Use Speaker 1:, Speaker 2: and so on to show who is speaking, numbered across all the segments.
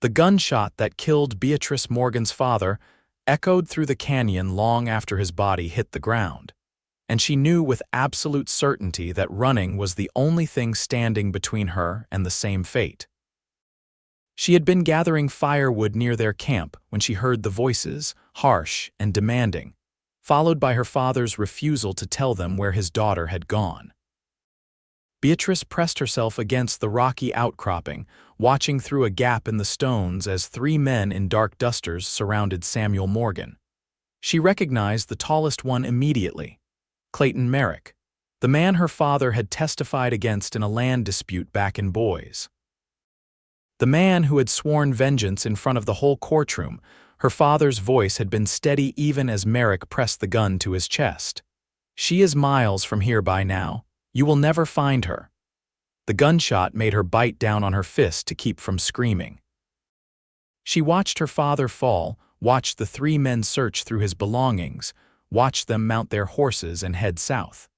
Speaker 1: The gunshot that killed Beatrice Morgan's father echoed through the canyon long after his body hit the ground, and she knew with absolute certainty that running was the only thing standing between her and the same fate. She had been gathering firewood near their camp when she heard the voices, harsh and demanding, followed by her father's refusal to tell them where his daughter had gone. Beatrice pressed herself against the rocky outcropping, watching through a gap in the stones as three men in dark dusters surrounded Samuel Morgan. She recognized the tallest one immediately, Clayton Merrick, the man her father had testified against in a land dispute back in Boise. The man who had sworn vengeance in front of the whole courtroom. Her father's voice had been steady even as Merrick pressed the gun to his chest. "She is miles from here by now. You will never find her." The gunshot made her bite down on her fist to keep from screaming. She watched her father fall, watched the three men search through his belongings, watched them mount their horses and head south.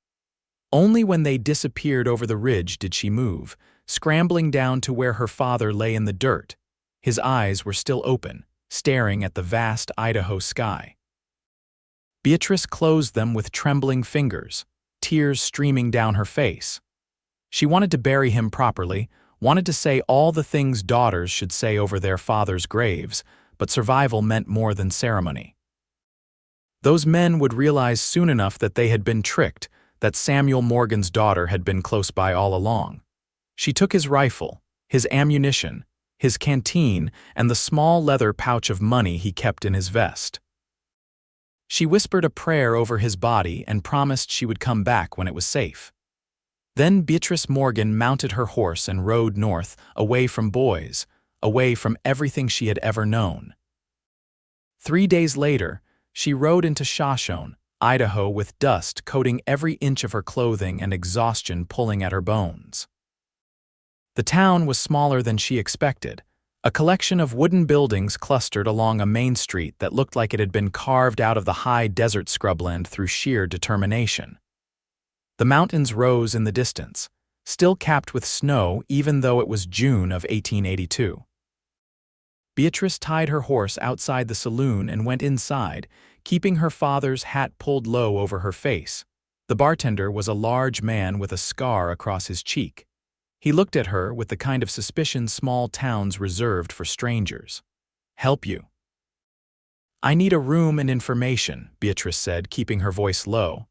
Speaker 1: Only when they disappeared over the ridge did she move, scrambling down to where her father lay in the dirt. His eyes were still open, staring at the vast Idaho sky. Beatrice closed them with trembling fingers, tears streaming down her face. She wanted to bury him properly, wanted to say all the things daughters should say over their fathers' graves, but survival meant more than ceremony. Those men would realize soon enough that they had been tricked, that Samuel Morgan's daughter had been close by all along. She took his rifle, his ammunition, his canteen, and the small leather pouch of money he kept in his vest. She whispered a prayer over his body and promised she would come back when it was safe. Then Beatrice Morgan mounted her horse and rode north, away from Boise, away from everything she had ever known. 3 days later, she rode into Shoshone, Idaho, with dust coating every inch of her clothing and exhaustion pulling at her bones. The town was smaller than she expected, a collection of wooden buildings clustered along a main street that looked like it had been carved out of the high desert scrubland through sheer determination. The mountains rose in the distance, still capped with snow even though it was June of 1882. Beatrice tied her horse outside the saloon and went inside, keeping her father's hat pulled low over her face. The bartender was a large man with a scar across his cheek. He looked at her with the kind of suspicion small towns reserved for strangers. "Help you?" "I need a room and information," Beatrice said, keeping her voice low.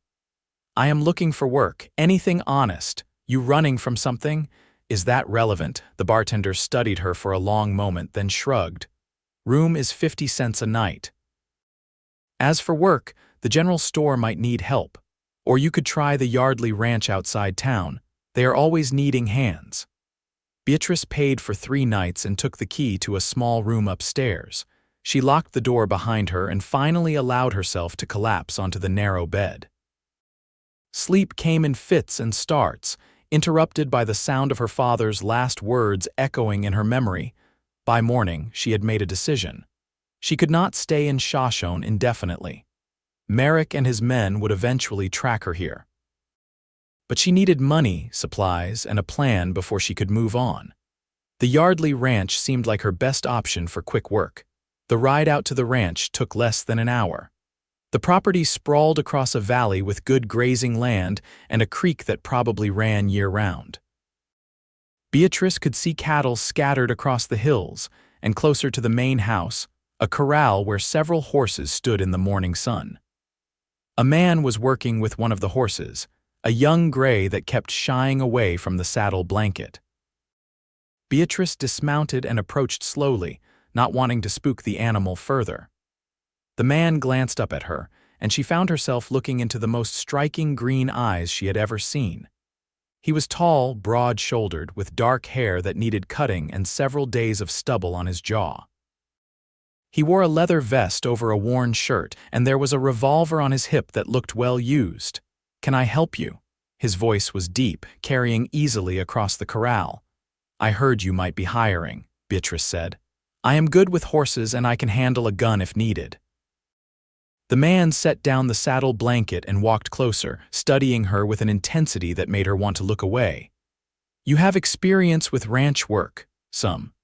Speaker 1: "I am looking for work, anything honest. You running from something? Is that relevant?" The bartender studied her for a long moment, then shrugged. "Room is 50 cents a night. As for work, the general store might need help. Or you could try the Yardley ranch outside town. They are always needing hands." Beatrice paid for 3 nights and took the key to a small room upstairs. She locked the door behind her and finally allowed herself to collapse onto the narrow bed. Sleep came in fits and starts, interrupted by the sound of her father's last words echoing in her memory. By morning, she had made a decision. She could not stay in Shoshone indefinitely. Merrick and his men would eventually track her here. But she needed money, supplies, and a plan before she could move on. The Yardley ranch seemed like her best option for quick work. The ride out to the ranch took less than an hour. The property sprawled across a valley with good grazing land and a creek that probably ran year-round. Beatrice could see cattle scattered across the hills, and closer to the main house, a corral where several horses stood in the morning sun. A man was working with one of the horses, a young gray that kept shying away from the saddle blanket. Beatrice dismounted and approached slowly, not wanting to spook the animal further. The man glanced up at her, and she found herself looking into the most striking green eyes she had ever seen. He was tall, broad-shouldered, with dark hair that needed cutting and several days of stubble on his jaw. He wore a leather vest over a worn shirt, and there was a revolver on his hip that looked well used. "Can I help you?" His voice was deep, carrying easily across the corral. "I heard you might be hiring," Beatrice said. "I am good with horses and I can handle a gun if needed." The man set down the saddle blanket and walked closer, studying her with an intensity that made her want to look away. "You have experience with ranch work." "Some.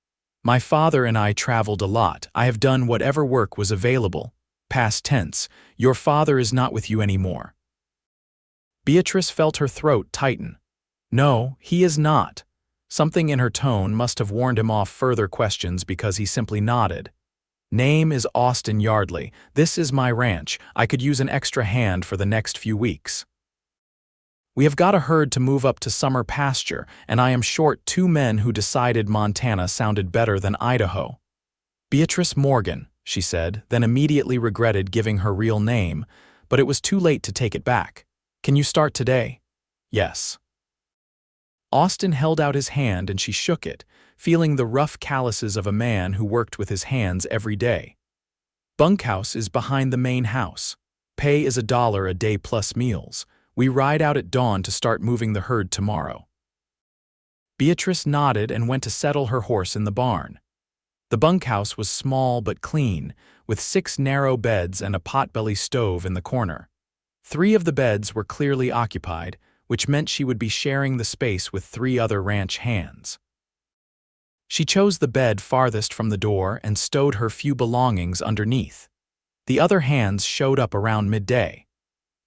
Speaker 1: My father and I traveled a lot. I have done whatever work was available. Past tense, your father is not with you anymore. Beatrice felt her throat tighten. No, he is not. Something in her tone must have warned him off further questions because he simply nodded. Name is Austin Yardley. This is my ranch. I could use an extra hand for the next few weeks. We have got a herd to move up to summer pasture, and I am short 2 men who decided Montana sounded better than Idaho. Beatrice Morgan, she said, then immediately regretted giving her real name, but it was too late to take it back. Can you start today? Yes. Austin held out his hand and she shook it, feeling the rough calluses of a man who worked with his hands every day. Bunkhouse is behind the main house. Pay is $1 a day plus meals. We ride out at dawn to start moving the herd tomorrow. Beatrice nodded and went to settle her horse in the barn. The bunkhouse was small but clean, with 6 narrow beds and a potbelly stove in the corner. 3 of the beds were clearly occupied, which meant she would be sharing the space with 3 other ranch hands. She chose the bed farthest from the door and stowed her few belongings underneath. The other hands showed up around midday.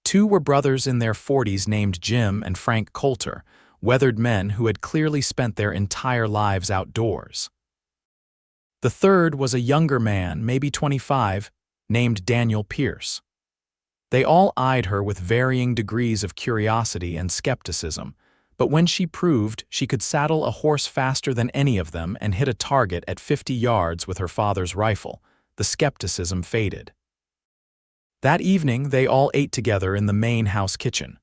Speaker 1: 2 were brothers in their 40s named Jim and Frank Coulter, weathered men who had clearly spent their entire lives outdoors. The third was a younger man, maybe 25, named Daniel Pierce. They all eyed her with varying degrees of curiosity and skepticism, but when she proved she could saddle a horse faster than any of them and hit a target at 50 yards with her father's rifle, the skepticism faded. That evening, they all ate together in the main house kitchen.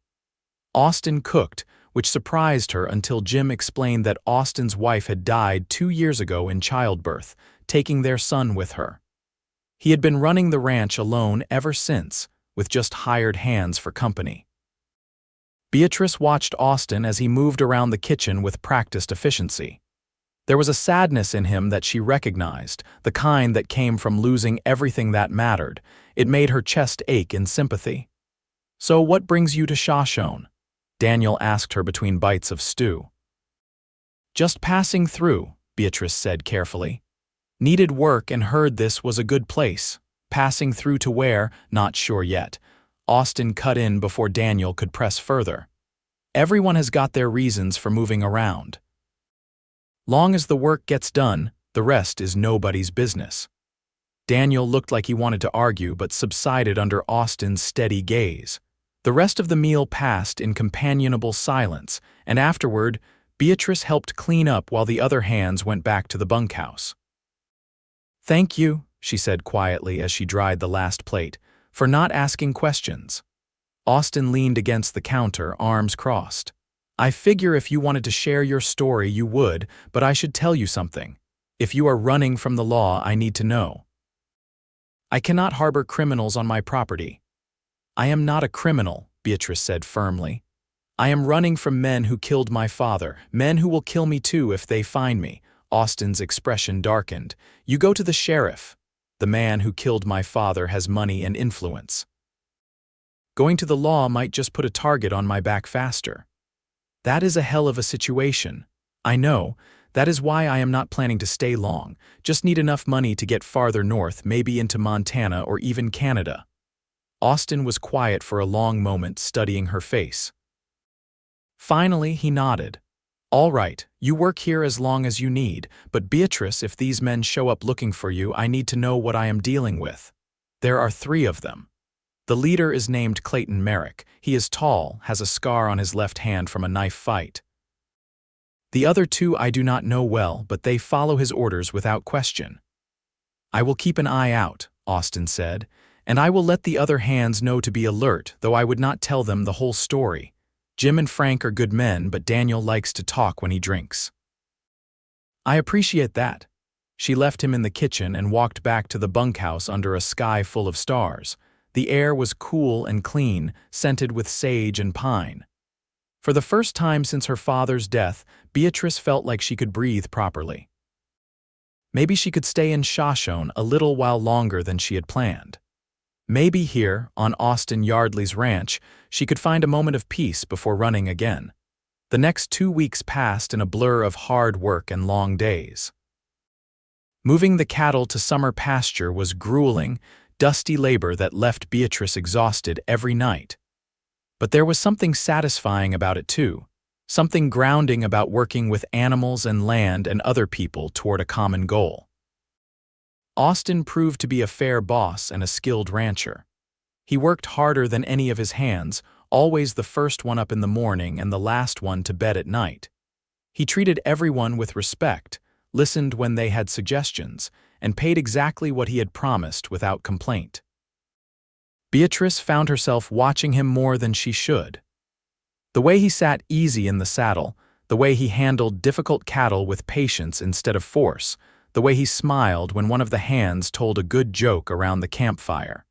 Speaker 1: Austin cooked, which surprised her until Jim explained that Austin's wife had died 2 years ago in childbirth, taking their son with her. He had been running the ranch alone ever since, with just hired hands for company. Beatrice watched Austin as he moved around the kitchen with practiced efficiency. There was a sadness in him that she recognized, the kind that came from losing everything that mattered. It made her chest ache in sympathy. "So what brings you to Shoshone?" Daniel asked her between bites of stew. "Just passing through," Beatrice said carefully. "Needed work and heard this was a good place. Passing through to where, not sure yet." Austin cut in before Daniel could press further. "Everyone has got their reasons for moving around. Long as the work gets done, the rest is nobody's business." Daniel looked like he wanted to argue but subsided under Austin's steady gaze. The rest of the meal passed in companionable silence, and afterward, Beatrice helped clean up while the other hands went back to the bunkhouse. "Thank you," she said quietly as she dried the last plate, "for not asking questions." Austin leaned against the counter, arms crossed. "I figure if you wanted to share your story you would, but I should tell you something. If you are running from the law, I need to know. I cannot harbor criminals on my property." "I am not a criminal," Beatrice said firmly. "I am running from men who killed my father, men who will kill me too if they find me." Austin's expression darkened. "You go to the sheriff. The man who killed my father has money and influence. Going to the law might just put a target on my back faster." "That is a hell of a situation." "I know. That is why I am not planning to stay long. Just need enough money to get farther north, maybe into Montana or even Canada." Austin was quiet for a long moment, studying her face. Finally, he nodded. "All right, you work here as long as you need, but Beatrice, if these men show up looking for you, I need to know what I am dealing with. There are 3 of them. The leader is named Clayton Merrick. He is tall, has a scar on his left hand from a knife fight. The other 2 I do not know well, but they follow his orders without question." "I will keep an eye out," Austin said, "and I will let the other hands know to be alert, though I would not tell them the whole story. Jim and Frank are good men, but Daniel likes to talk when he drinks." "I appreciate that." She left him in the kitchen and walked back to the bunkhouse under a sky full of stars. The air was cool and clean, scented with sage and pine. For the first time since her father's death, Beatrice felt like she could breathe properly. Maybe she could stay in Shoshone a little while longer than she had planned. Maybe here, on Austin Yardley's ranch, she could find a moment of peace before running again. The next 2 weeks passed in a blur of hard work and long days. Moving the cattle to summer pasture was grueling, dusty labor that left Beatrice exhausted every night. But there was something satisfying about it too, something grounding about working with animals and land and other people toward a common goal. Austin proved to be a fair boss and a skilled rancher. He worked harder than any of his hands, always the first one up in the morning and the last one to bed at night. He treated everyone with respect, listened when they had suggestions, and paid exactly what he had promised without complaint. Beatrice found herself watching him more than she should. The way he sat easy in the saddle, the way he handled difficult cattle with patience instead of force, the way he smiled when one of the hands told a good joke around the campfire.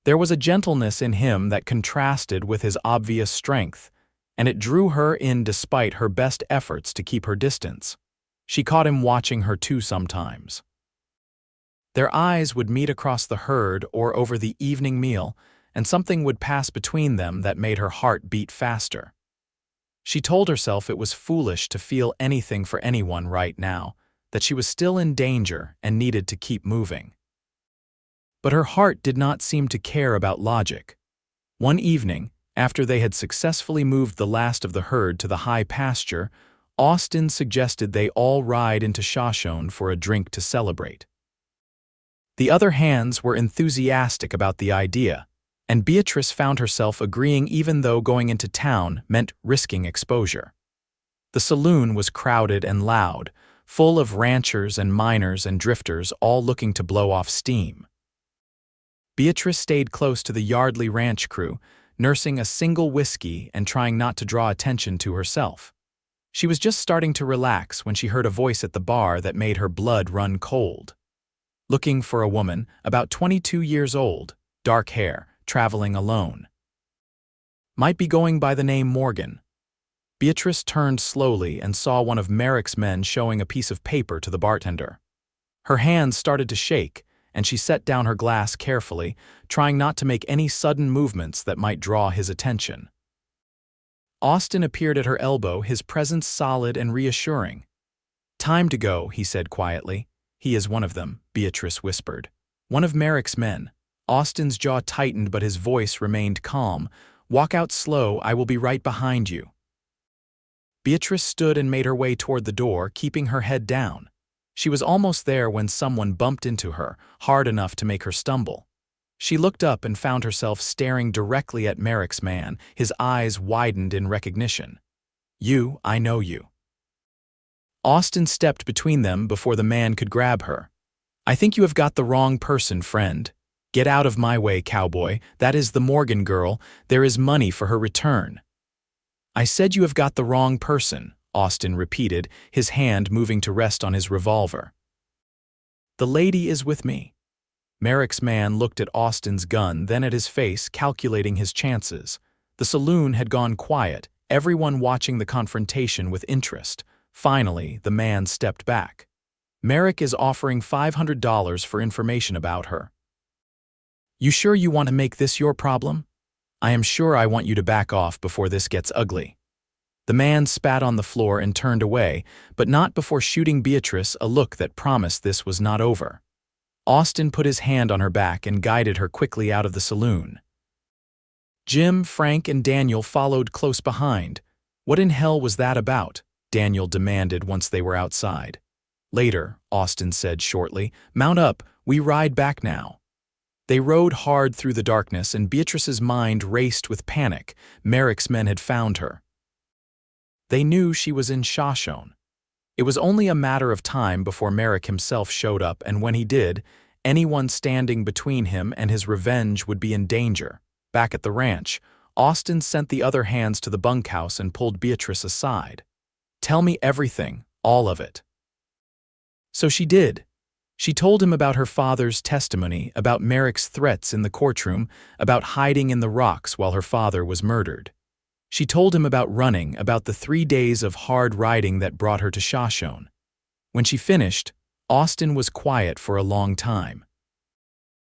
Speaker 1: There was a gentleness in him that contrasted with his obvious strength, and it drew her in despite her best efforts to keep her distance. She caught him watching her too sometimes. Their eyes would meet across the herd or over the evening meal, and something would pass between them that made her heart beat faster. She told herself it was foolish to feel anything for anyone right now, that she was still in danger and needed to keep moving. But her heart did not seem to care about logic. One evening, after they had successfully moved the last of the herd to the high pasture, Austin suggested they all ride into Shoshone for a drink to celebrate. The other hands were enthusiastic about the idea, and Beatrice found herself agreeing even though going into town meant risking exposure. The saloon was crowded and loud, full of ranchers and miners and drifters all looking to blow off steam. Beatrice stayed close to the Yardley ranch crew, nursing a single whiskey and trying not to draw attention to herself. She was just starting to relax when she heard a voice at the bar that made her blood run cold. Looking for a woman, about 22 years old, dark hair, traveling alone. Might be going by the name Morgan. Beatrice turned slowly and saw one of Merrick's men showing a piece of paper to the bartender. Her hands started to shake, and she set down her glass carefully, trying not to make any sudden movements that might draw his attention. Austin appeared at her elbow, his presence solid and reassuring. "Time to go," he said quietly. "He is one of them," Beatrice whispered. "One of Merrick's men." Austin's jaw tightened but his voice remained calm. "Walk out slow, I will be right behind you." Beatrice stood and made her way toward the door, keeping her head down. She was almost there when someone bumped into her, hard enough to make her stumble. She looked up and found herself staring directly at Merrick's man, his eyes widened in recognition. "You, I know you." Austin stepped between them before the man could grab her. "I think you have got the wrong person, friend. Get out of my way, cowboy. That is the Morgan girl. There is money for her return." "I said you have got the wrong person," Austin repeated, his hand moving to rest on his revolver. "The lady is with me." Merrick's man looked at Austin's gun, then at his face, calculating his chances. The saloon had gone quiet, everyone watching the confrontation with interest. Finally, the man stepped back. "Merrick is offering $500 for information about her." "You sure you want to make this your problem?" "I am sure I want you to back off before this gets ugly." The man spat on the floor and turned away, but not before shooting Beatrice a look that promised this was not over. Austin put his hand on her back and guided her quickly out of the saloon. Jim, Frank, and Daniel followed close behind. "What in hell was that about?" Daniel demanded once they were outside. "Later," Austin said shortly. "Mount up, we ride back now." They rode hard through the darkness, and Beatrice's mind raced with panic. Merrick's men had found her. They knew she was in Shoshone. It was only a matter of time before Merrick himself showed up, and when he did, anyone standing between him and his revenge would be in danger. Back at the ranch, Austin sent the other hands to the bunkhouse and pulled Beatrice aside. "Tell me everything, all of it." So she did. She told him about her father's testimony, about Merrick's threats in the courtroom, about hiding in the rocks while her father was murdered. She told him about running, about the 3 days of hard riding that brought her to Shoshone. When she finished, Austin was quiet for a long time.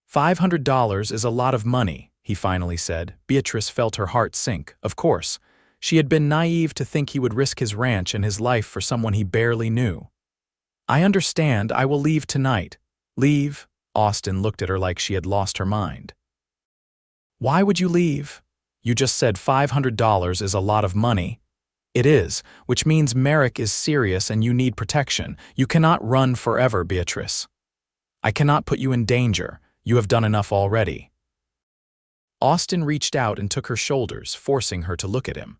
Speaker 1: $500 is a lot of money, he finally said. Beatrice felt her heart sink. Of course, she had been naive to think he would risk his ranch and his life for someone he barely knew. I understand. I will leave tonight. Leave? Austin looked at her like she had lost her mind. Why would you leave? You just said $500 is a lot of money. It is, which means Merrick is serious and you need protection. You cannot run forever, Beatrice. I cannot put you in danger. You have done enough already. Austin reached out and took her shoulders, forcing her to look at him.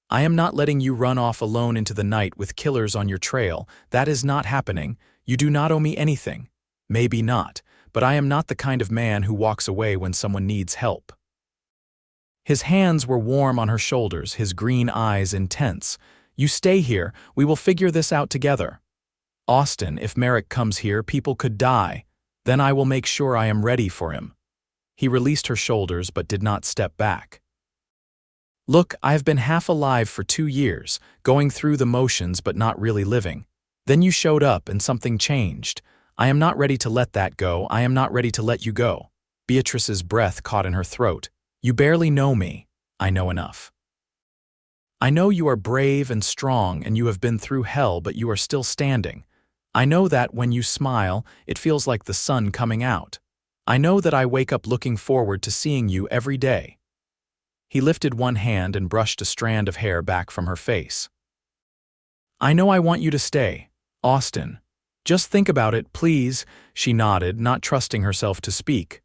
Speaker 1: I am not letting you run off alone into the night with killers on your trail. That is not happening. You do not owe me anything. Maybe not, but I am not the kind of man who walks away when someone needs help. His hands were warm on her shoulders, his green eyes intense. You stay here. We will figure this out together. Austin, if Merrick comes here, people could die. Then I will make sure I am ready for him. He released her shoulders but did not step back. Look, I have been half alive for 2 years, going through the motions but not really living. Then you showed up and something changed. I am not ready to let that go. I am not ready to let you go. Beatrice's breath caught in her throat. You barely know me. I know enough. I know you are brave and strong and you have been through hell, but you are still standing. I know that when you smile, it feels like the sun coming out. I know that I wake up looking forward to seeing you every day. He lifted one hand and brushed a strand of hair back from her face. I know I want you to stay, Austin. Just think about it, please, she nodded, not trusting herself to speak.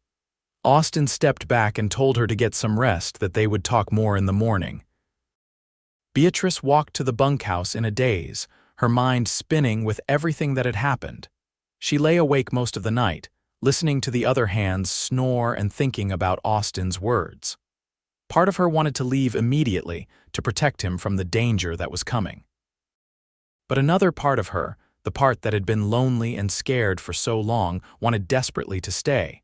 Speaker 1: Austin stepped back and told her to get some rest, that they would talk more in the morning. Beatrice walked to the bunkhouse in a daze, her mind spinning with everything that had happened. She lay awake most of the night, listening to the other hands snore and thinking about Austin's words. Part of her wanted to leave immediately to protect him from the danger that was coming. But another part of her, the part that had been lonely and scared for so long, wanted desperately to stay.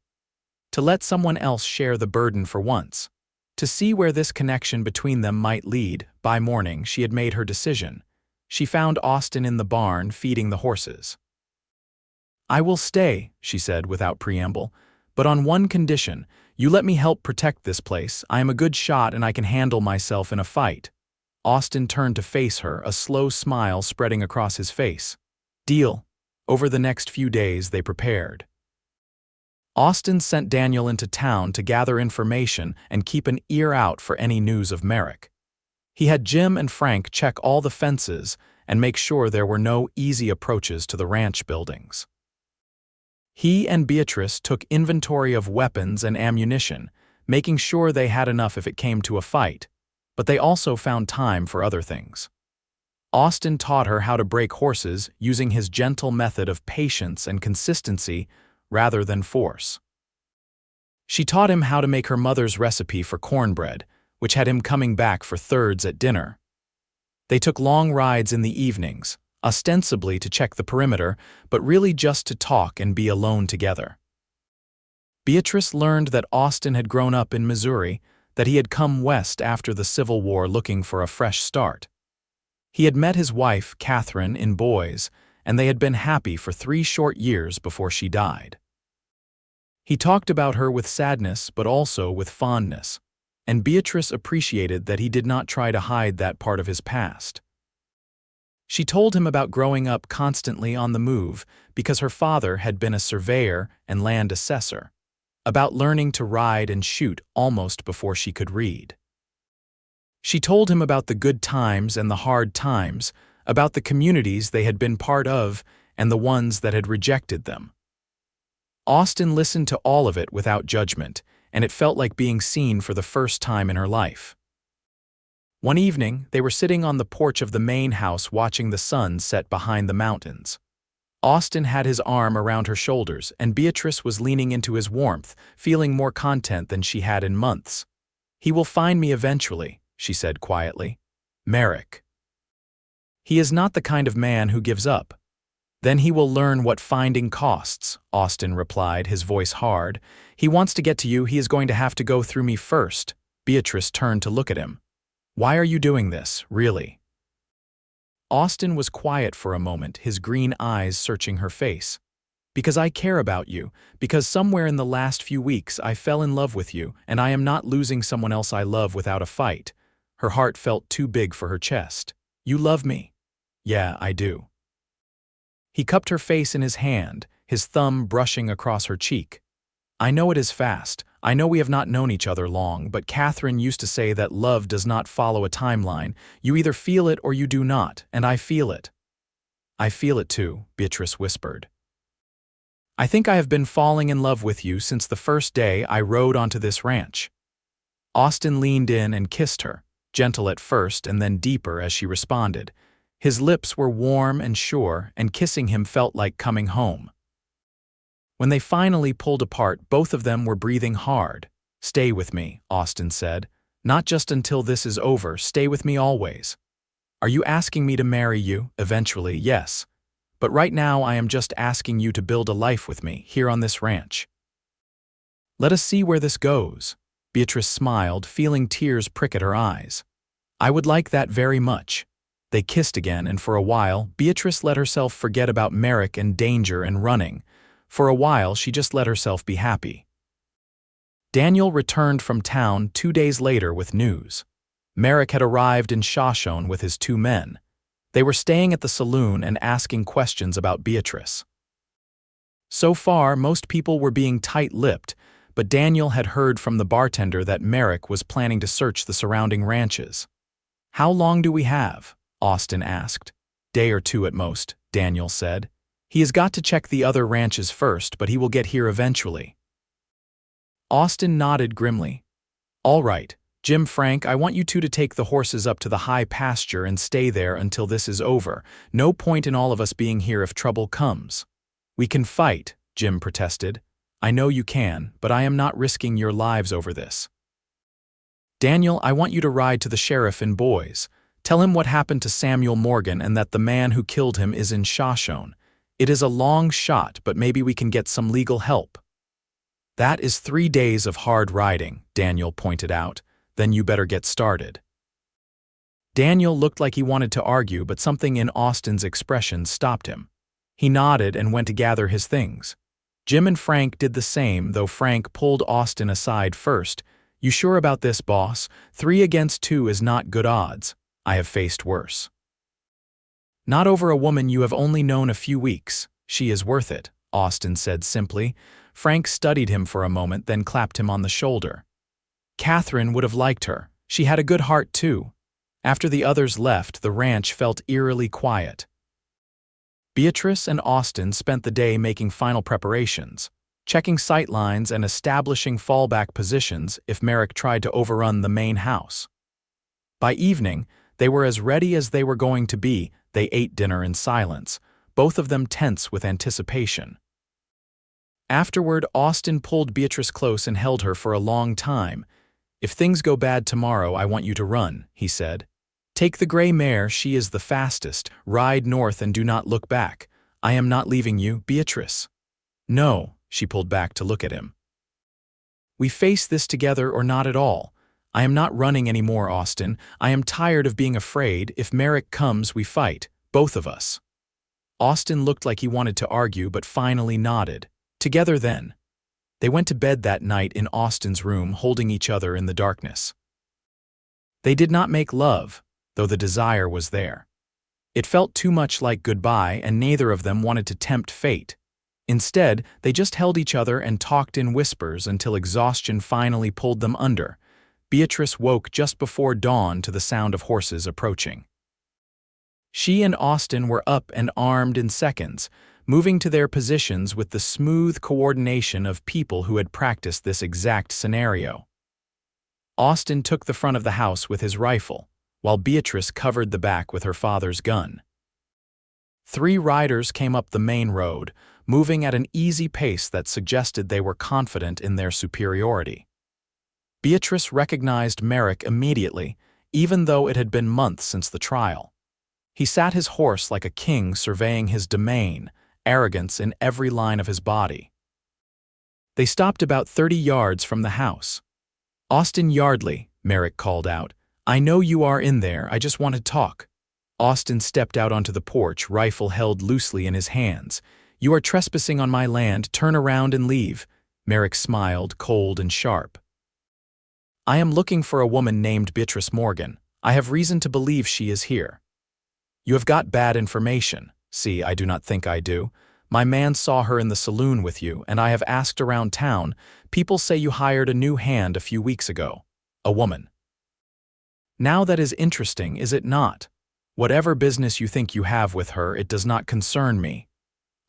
Speaker 1: To let someone else share the burden for once. To see where this connection between them might lead. By morning, she had made her decision. She found Austin in the barn feeding the horses. I will stay, she said without preamble, but on one condition. You let me help protect this place. I am a good shot and I can handle myself in a fight. Austin turned to face her, a slow smile spreading across his face. Deal. Over the next few days, they prepared. Austin sent Daniel into town to gather information and keep an ear out for any news of Merrick. He had Jim and Frank check all the fences and make sure there were no easy approaches to the ranch buildings. He and Beatrice took inventory of weapons and ammunition, making sure they had enough if it came to a fight, but they also found time for other things. Austin taught her how to break horses using his gentle method of patience and consistency rather than force. She taught him how to make her mother's recipe for cornbread, which had him coming back for thirds at dinner. They took long rides in the evenings, ostensibly to check the perimeter, but really just to talk and be alone together. Beatrice learned that Austin had grown up in Missouri, that he had come west after the Civil War looking for a fresh start. He had met his wife, Catherine, in Boise, and they had been happy for 3 short years before she died. He talked about her with sadness but also with fondness, and Beatrice appreciated that he did not try to hide that part of his past. She told him about growing up constantly on the move because her father had been a surveyor and land assessor, about learning to ride and shoot almost before she could read. She told him about the good times and the hard times, about the communities they had been part of and the ones that had rejected them. Austin listened to all of it without judgment, and it felt like being seen for the first time in her life. One evening, they were sitting on the porch of the main house watching the sun set behind the mountains. Austin had his arm around her shoulders, and Beatrice was leaning into his warmth, feeling more content than she had in months. He will find me eventually, she said quietly. Merrick. He is not the kind of man who gives up. Then he will learn what finding costs, Austin replied, his voice hard. He wants to get to you. He is going to have to go through me first. Beatrice turned to look at him. Why are you doing this, really? Austin was quiet for a moment, his green eyes searching her face. Because I care about you, because somewhere in the last few weeks I fell in love with you, and I am not losing someone else I love without a fight. Her heart felt too big for her chest. You love me? Yeah, I do. He cupped her face in his hand, his thumb brushing across her cheek. I know it is fast. I know we have not known each other long, but Catherine used to say that love does not follow a timeline. You either feel it or you do not, and I feel it. I feel it too, Beatrice whispered. I think I have been falling in love with you since the first day I rode onto this ranch. Austin leaned in and kissed her, gentle at first and then deeper as she responded. His lips were warm and sure, and kissing him felt like coming home. When they finally pulled apart, both of them were breathing hard. Stay with me, Austin said. Not just until this is over, stay with me always. Are you asking me to marry you? Eventually, yes. But right now I am just asking you to build a life with me, here on this ranch. Let us see where this goes. Beatrice smiled, feeling tears prick at her eyes. I would like that very much. They kissed again, and for a while, Beatrice let herself forget about Merrick and danger and running. For a while, she just let herself be happy. Daniel returned from town 2 days later with news. Merrick had arrived in Shoshone with his 2 men. They were staying at the saloon and asking questions about Beatrice. So far, most people were being tight-lipped, but Daniel had heard from the bartender that Merrick was planning to search the surrounding ranches. How long do we have? Austin asked. Day or 2 at most, Daniel said. He has got to check the other ranches first, but he will get here eventually. Austin nodded grimly. All right, Jim Frank, I want you two to take the horses up to the high pasture and stay there until this is over. No point in all of us being here if trouble comes. We can fight, Jim protested. I know you can, but I am not risking your lives over this. Daniel, I want you to ride to the sheriff in Boise. Tell him what happened to Samuel Morgan and that the man who killed him is in Shoshone. It is a long shot, but maybe we can get some legal help. That is 3 days of hard riding, Daniel pointed out. Then you better get started. Daniel looked like he wanted to argue, but something in Austin's expression stopped him. He nodded and went to gather his things. Jim and Frank did the same, though Frank pulled Austin aside first. You sure about this, boss? 3 against 2 is not good odds. I have faced worse. Not over a woman you have only known a few weeks. She is worth it, Austin said simply. Frank studied him for a moment, then clapped him on the shoulder. Catherine would have liked her. She had a good heart, too. After the others left, the ranch felt eerily quiet. Beatrice and Austin spent the day making final preparations, checking sight lines and establishing fallback positions if Merrick tried to overrun the main house. By evening, they were as ready as they were going to be. They ate dinner in silence, both of them tense with anticipation. Afterward, Austin pulled Beatrice close and held her for a long time. If things go bad tomorrow, I want you to run, he said. Take the gray mare, she is the fastest. Ride north and do not look back. I am not leaving you, Beatrice. No, she pulled back to look at him. We face this together or not at all. I am not running anymore, Austin. I am tired of being afraid. If Merrick comes, we fight, both of us. Austin looked like he wanted to argue, but finally nodded. Together then. They went to bed that night in Austin's room, holding each other in the darkness. They did not make love, though the desire was there. It felt too much like goodbye, and neither of them wanted to tempt fate. Instead, they just held each other and talked in whispers until exhaustion finally pulled them under. Beatrice woke just before dawn to the sound of horses approaching. She and Austin were up and armed in seconds, moving to their positions with the smooth coordination of people who had practiced this exact scenario. Austin took the front of the house with his rifle, while Beatrice covered the back with her father's gun. 3 riders came up the main road, moving at an easy pace that suggested they were confident in their superiority. Beatrice recognized Merrick immediately, even though it had been months since the trial. He sat his horse like a king surveying his domain, arrogance in every line of his body. They stopped about 30 yards from the house. Austin Yardley, Merrick called out. I know you are in there, I just want to talk. Austin stepped out onto the porch, rifle held loosely in his hands. You are trespassing on my land, turn around and leave. Merrick smiled, cold and sharp. I am looking for a woman named Beatrice Morgan. I have reason to believe she is here. You have got bad information, See, I do not think I do. My man saw her in the saloon with you, and I have asked around town. People say you hired a new hand a few weeks ago. A woman. Now that is interesting, is it not? Whatever business you think you have with her, it does not concern me.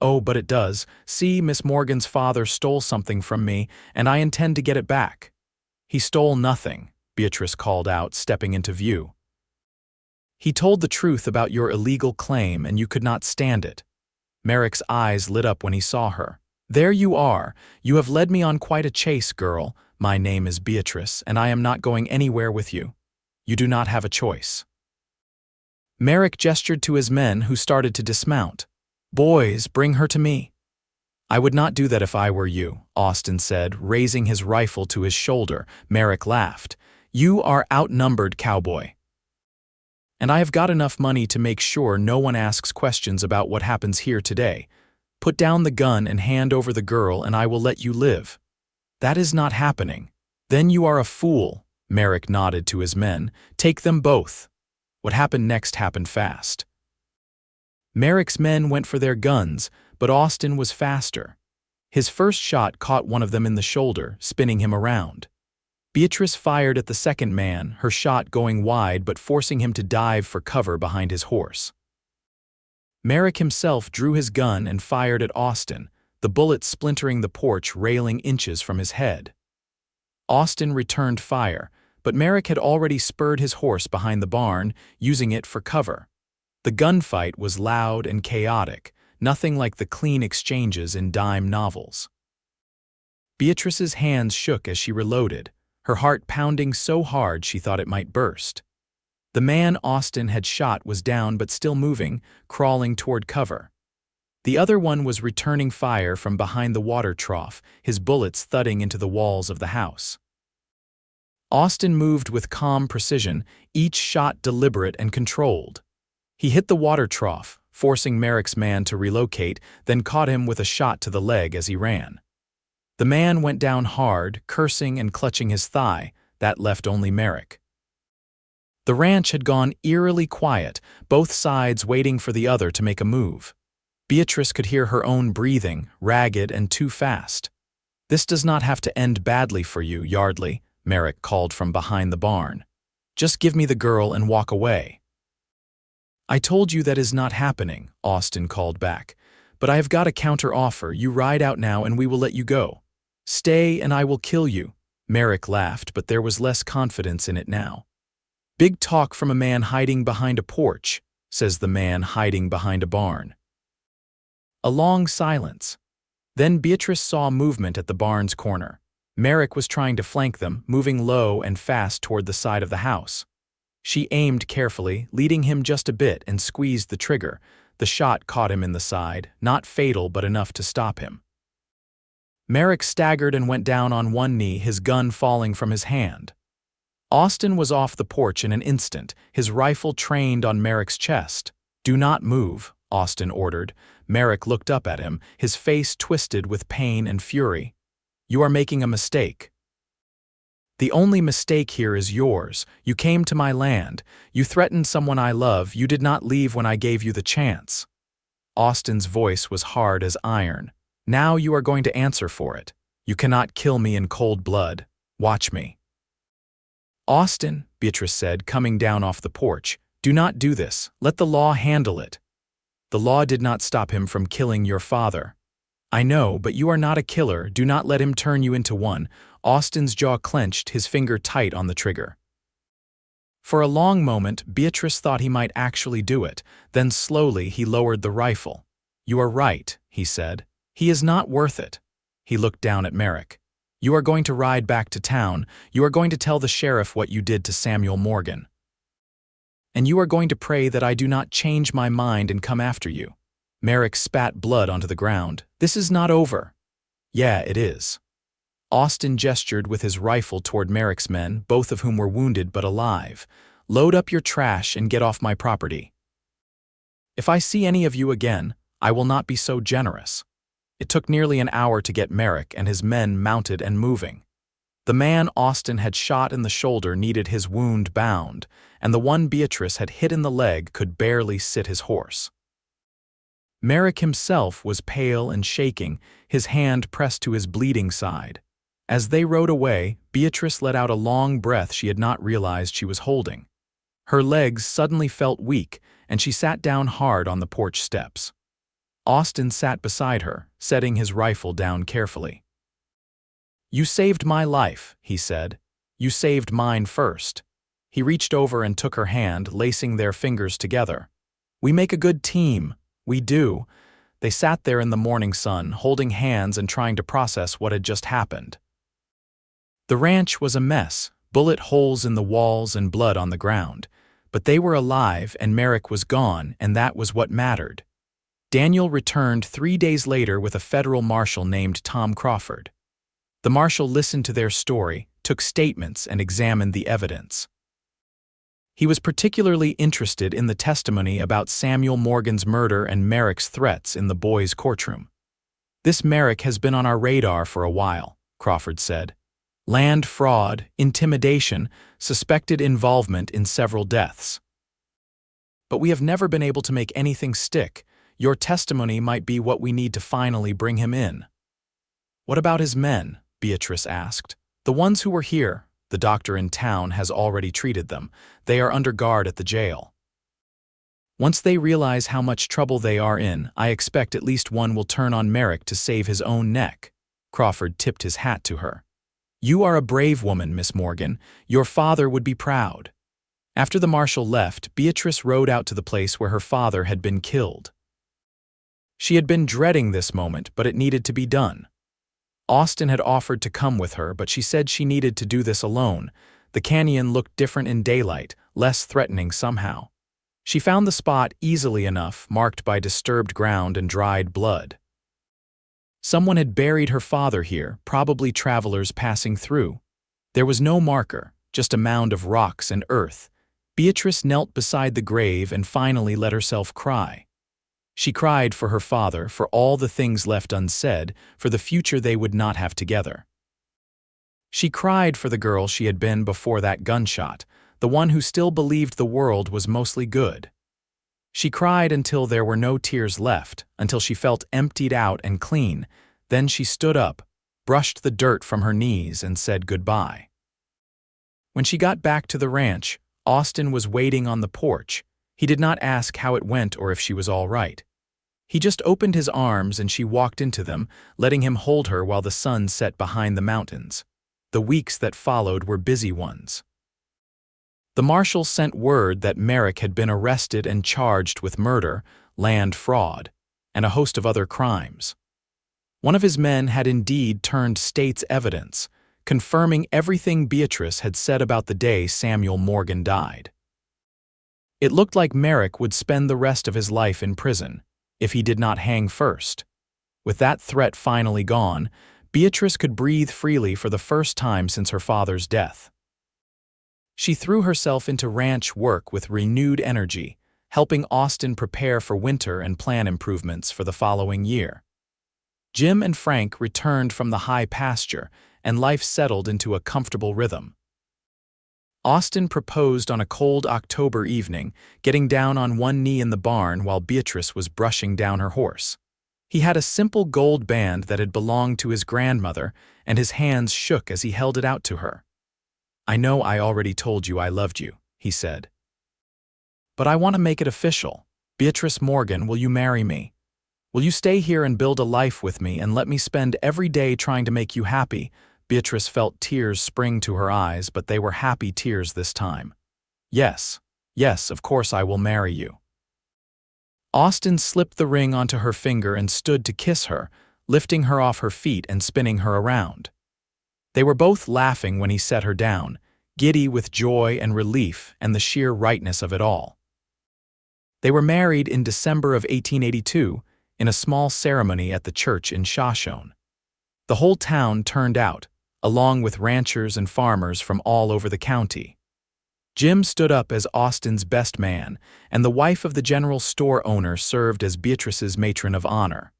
Speaker 1: Oh, but it does. See, Miss Morgan's father stole something from me, and I intend to get it back. He stole nothing, Beatrice called out, stepping into view. He told the truth about your illegal claim, and you could not stand it. Merrick's eyes lit up when he saw her. There you are. You have led me on quite a chase, girl. My name is Beatrice, and I am not going anywhere with you. You do not have a choice. Merrick gestured to his men, who started to dismount. Boys, bring her to me. I would not do that if I were you, Austin said, raising his rifle to his shoulder. Merrick laughed. You are outnumbered, Cowboy. And I have got enough money to make sure no one asks questions about what happens here today. Put down the gun and hand over the girl, and I will let you live. That is not happening. Then you are a fool, Merrick nodded to his men. Take them both. What happened next happened fast. Merrick's men went for their guns, but Austin was faster. His first shot caught one of them in the shoulder, spinning him around. Beatrice fired at the second man, her shot going wide but forcing him to dive for cover behind his horse. Merrick himself drew his gun and fired at Austin, the bullet splintering the porch railing inches from his head. Austin returned fire, but Merrick had already spurred his horse behind the barn, using it for cover. The gunfight was loud and chaotic, nothing like the clean exchanges in dime novels. Beatrice's hands shook as she reloaded, her heart pounding so hard she thought it might burst. The man Austin had shot was down but still moving, crawling toward cover. The other one was returning fire from behind the water trough, his bullets thudding into the walls of the house. Austin moved with calm precision, each shot deliberate and controlled. He hit the water trough, forcing Merrick's man to relocate, then caught him with a shot to the leg as he ran. The man went down hard, cursing and clutching his thigh. That left only Merrick. The ranch had gone eerily quiet, both sides waiting for the other to make a move. Beatrice could hear her own breathing, ragged and too fast. This does not have to end badly for you, Yardley, Merrick called from behind the barn. Just give me the girl and walk away. I told you that is not happening, Austin called back. But I have got a counter-offer. You ride out now and we will let you go. Stay and I will kill you. Merrick laughed, but there was less confidence in it now. Big talk from a man hiding behind a porch, says the man hiding behind a barn. A long silence. Then Beatrice saw movement at the barn's corner. Merrick was trying to flank them, moving low and fast toward the side of the house. She aimed carefully, leading him just a bit, and squeezed the trigger. The shot caught him in the side, not fatal but enough to stop him. Merrick staggered and went down on one knee, his gun falling from his hand. Austin was off the porch in an instant, his rifle trained on Merrick's chest. Do not move, Austin ordered. Merrick looked up at him, his face twisted with pain and fury. You are making a mistake. The only mistake here is yours. You came to my land. You threatened someone I love. You did not leave when I gave you the chance. Austin's voice was hard as iron. Now you are going to answer for it. You cannot kill me in cold blood. Watch me. Austin, Beatrice said, coming down off the porch, do not do this. Let the law handle it. The law did not stop him from killing your father. I know, but you are not a killer. Do not let him turn you into one. Austin's jaw clenched, his finger tight on the trigger. For a long moment, Beatrice thought he might actually do it. Then slowly he lowered the rifle. You are right, he said. He is not worth it. He looked down at Merrick. You are going to ride back to town. You are going to tell the sheriff what you did to Samuel Morgan. And you are going to pray that I do not change my mind and come after you. Merrick spat blood onto the ground. This is not over. Yeah, it is. Austin gestured with his rifle toward Merrick's men, both of whom were wounded but alive. Load up your trash and get off my property. If I see any of you again, I will not be so generous. It took nearly an hour to get Merrick and his men mounted and moving. The man Austin had shot in the shoulder needed his wound bound, and the one Beatrice had hit in the leg could barely sit his horse. Merrick himself was pale and shaking, his hand pressed to his bleeding side. As they rode away, Beatrice let out a long breath she had not realized she was holding. Her legs suddenly felt weak, and she sat down hard on the porch steps. Austin sat beside her, setting his rifle down carefully. "You saved my life," he said. "You saved mine first." He reached over and took her hand, lacing their fingers together. "We make a good team. We do." They sat there in the morning sun, holding hands and trying to process what had just happened. The ranch was a mess, bullet holes in the walls and blood on the ground. But they were alive and Merrick was gone, and that was what mattered. Daniel returned 3 days later with a federal marshal named Tom Crawford. The marshal listened to their story, took statements, and examined the evidence. He was particularly interested in the testimony about Samuel Morgan's murder and Merrick's threats in the boys' courtroom. "This Merrick has been on our radar for a while," Crawford said. "Land fraud, intimidation, suspected involvement in several deaths. But we have never been able to make anything stick. Your testimony might be what we need to finally bring him in." "What about his men?" Beatrice asked. "The ones who were here. The doctor in town has already treated them. They are under guard at the jail. Once they realize how much trouble they are in, I expect at least one will turn on Merrick to save his own neck." Crawford tipped his hat to her. "You are a brave woman, Miss Morgan. Your father would be proud." After the marshal left, Beatrice rode out to the place where her father had been killed. She had been dreading this moment, but it needed to be done. Austin had offered to come with her, but she said she needed to do this alone. The canyon looked different in daylight, less threatening somehow. She found the spot easily enough, marked by disturbed ground and dried blood. Someone had buried her father here, probably travelers passing through. There was no marker, just a mound of rocks and earth. Beatrice knelt beside the grave and finally let herself cry. She cried for her father, for all the things left unsaid, for the future they would not have together. She cried for the girl she had been before that gunshot, the one who still believed the world was mostly good. She cried until there were no tears left, until she felt emptied out and clean. Then she stood up, brushed the dirt from her knees, and said goodbye. When she got back to the ranch, Austin was waiting on the porch. He did not ask how it went or if she was all right. He just opened his arms and she walked into them, letting him hold her while the sun set behind the mountains. The weeks that followed were busy ones. The marshal sent word that Merrick had been arrested and charged with murder, land fraud, and a host of other crimes. One of his men had indeed turned state's evidence, confirming everything Beatrice had said about the day Samuel Morgan died. It looked like Merrick would spend the rest of his life in prison, if he did not hang first. With that threat finally gone, Beatrice could breathe freely for the first time since her father's death. She threw herself into ranch work with renewed energy, helping Austin prepare for winter and plan improvements for the following year. Jim and Frank returned from the high pasture, and life settled into a comfortable rhythm. Austin proposed on a cold October evening, getting down on one knee in the barn while Beatrice was brushing down her horse. He had a simple gold band that had belonged to his grandmother, and his hands shook as he held it out to her. "I know I already told you I loved you," he said. "But I want to make it official. Beatrice Morgan, will you marry me? Will you stay here and build a life with me and let me spend every day trying to make you happy?" Beatrice felt tears spring to her eyes, but they were happy tears this time. "Yes, yes, of course I will marry you." Austin slipped the ring onto her finger and stood to kiss her, lifting her off her feet and spinning her around. They were both laughing when he set her down, giddy with joy and relief and the sheer rightness of it all. They were married in December of 1882 in a small ceremony at the church in Shoshone. The whole town turned out, along with ranchers and farmers from all over the county. Jim stood up as Austin's best man, and the wife of the general store owner served as Beatrice's matron of honor.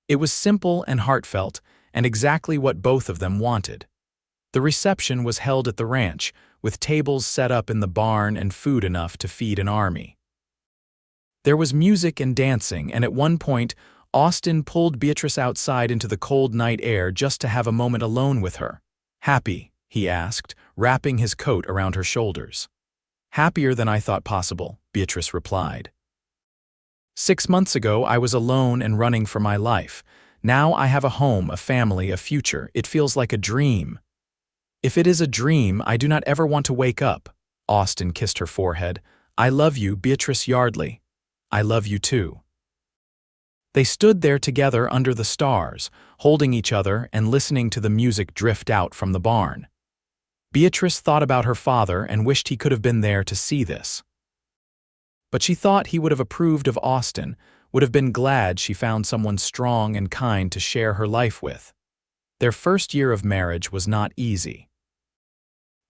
Speaker 1: It was simple and heartfelt, and exactly what both of them wanted. The reception was held at the ranch, with tables set up in the barn and food enough to feed an army. There was music and dancing, and at one point, Austin pulled Beatrice outside into the cold night air just to have a moment alone with her. "Happy?" he asked, wrapping his coat around her shoulders. "Happier than I thought possible," Beatrice replied. "6 months ago, I was alone and running for my life. Now I have a home, a family, a future. It feels like a dream." "If it is a dream, I do not ever want to wake up." Austin kissed her forehead. "I love you, Beatrice Yardley." "I love you too." They stood there together under the stars, holding each other and listening to the music drift out from the barn. Beatrice thought about her father and wished he could have been there to see this. But she thought he would have approved of Austin, would have been glad she found someone strong and kind to share her life with. Their first year of marriage was not easy.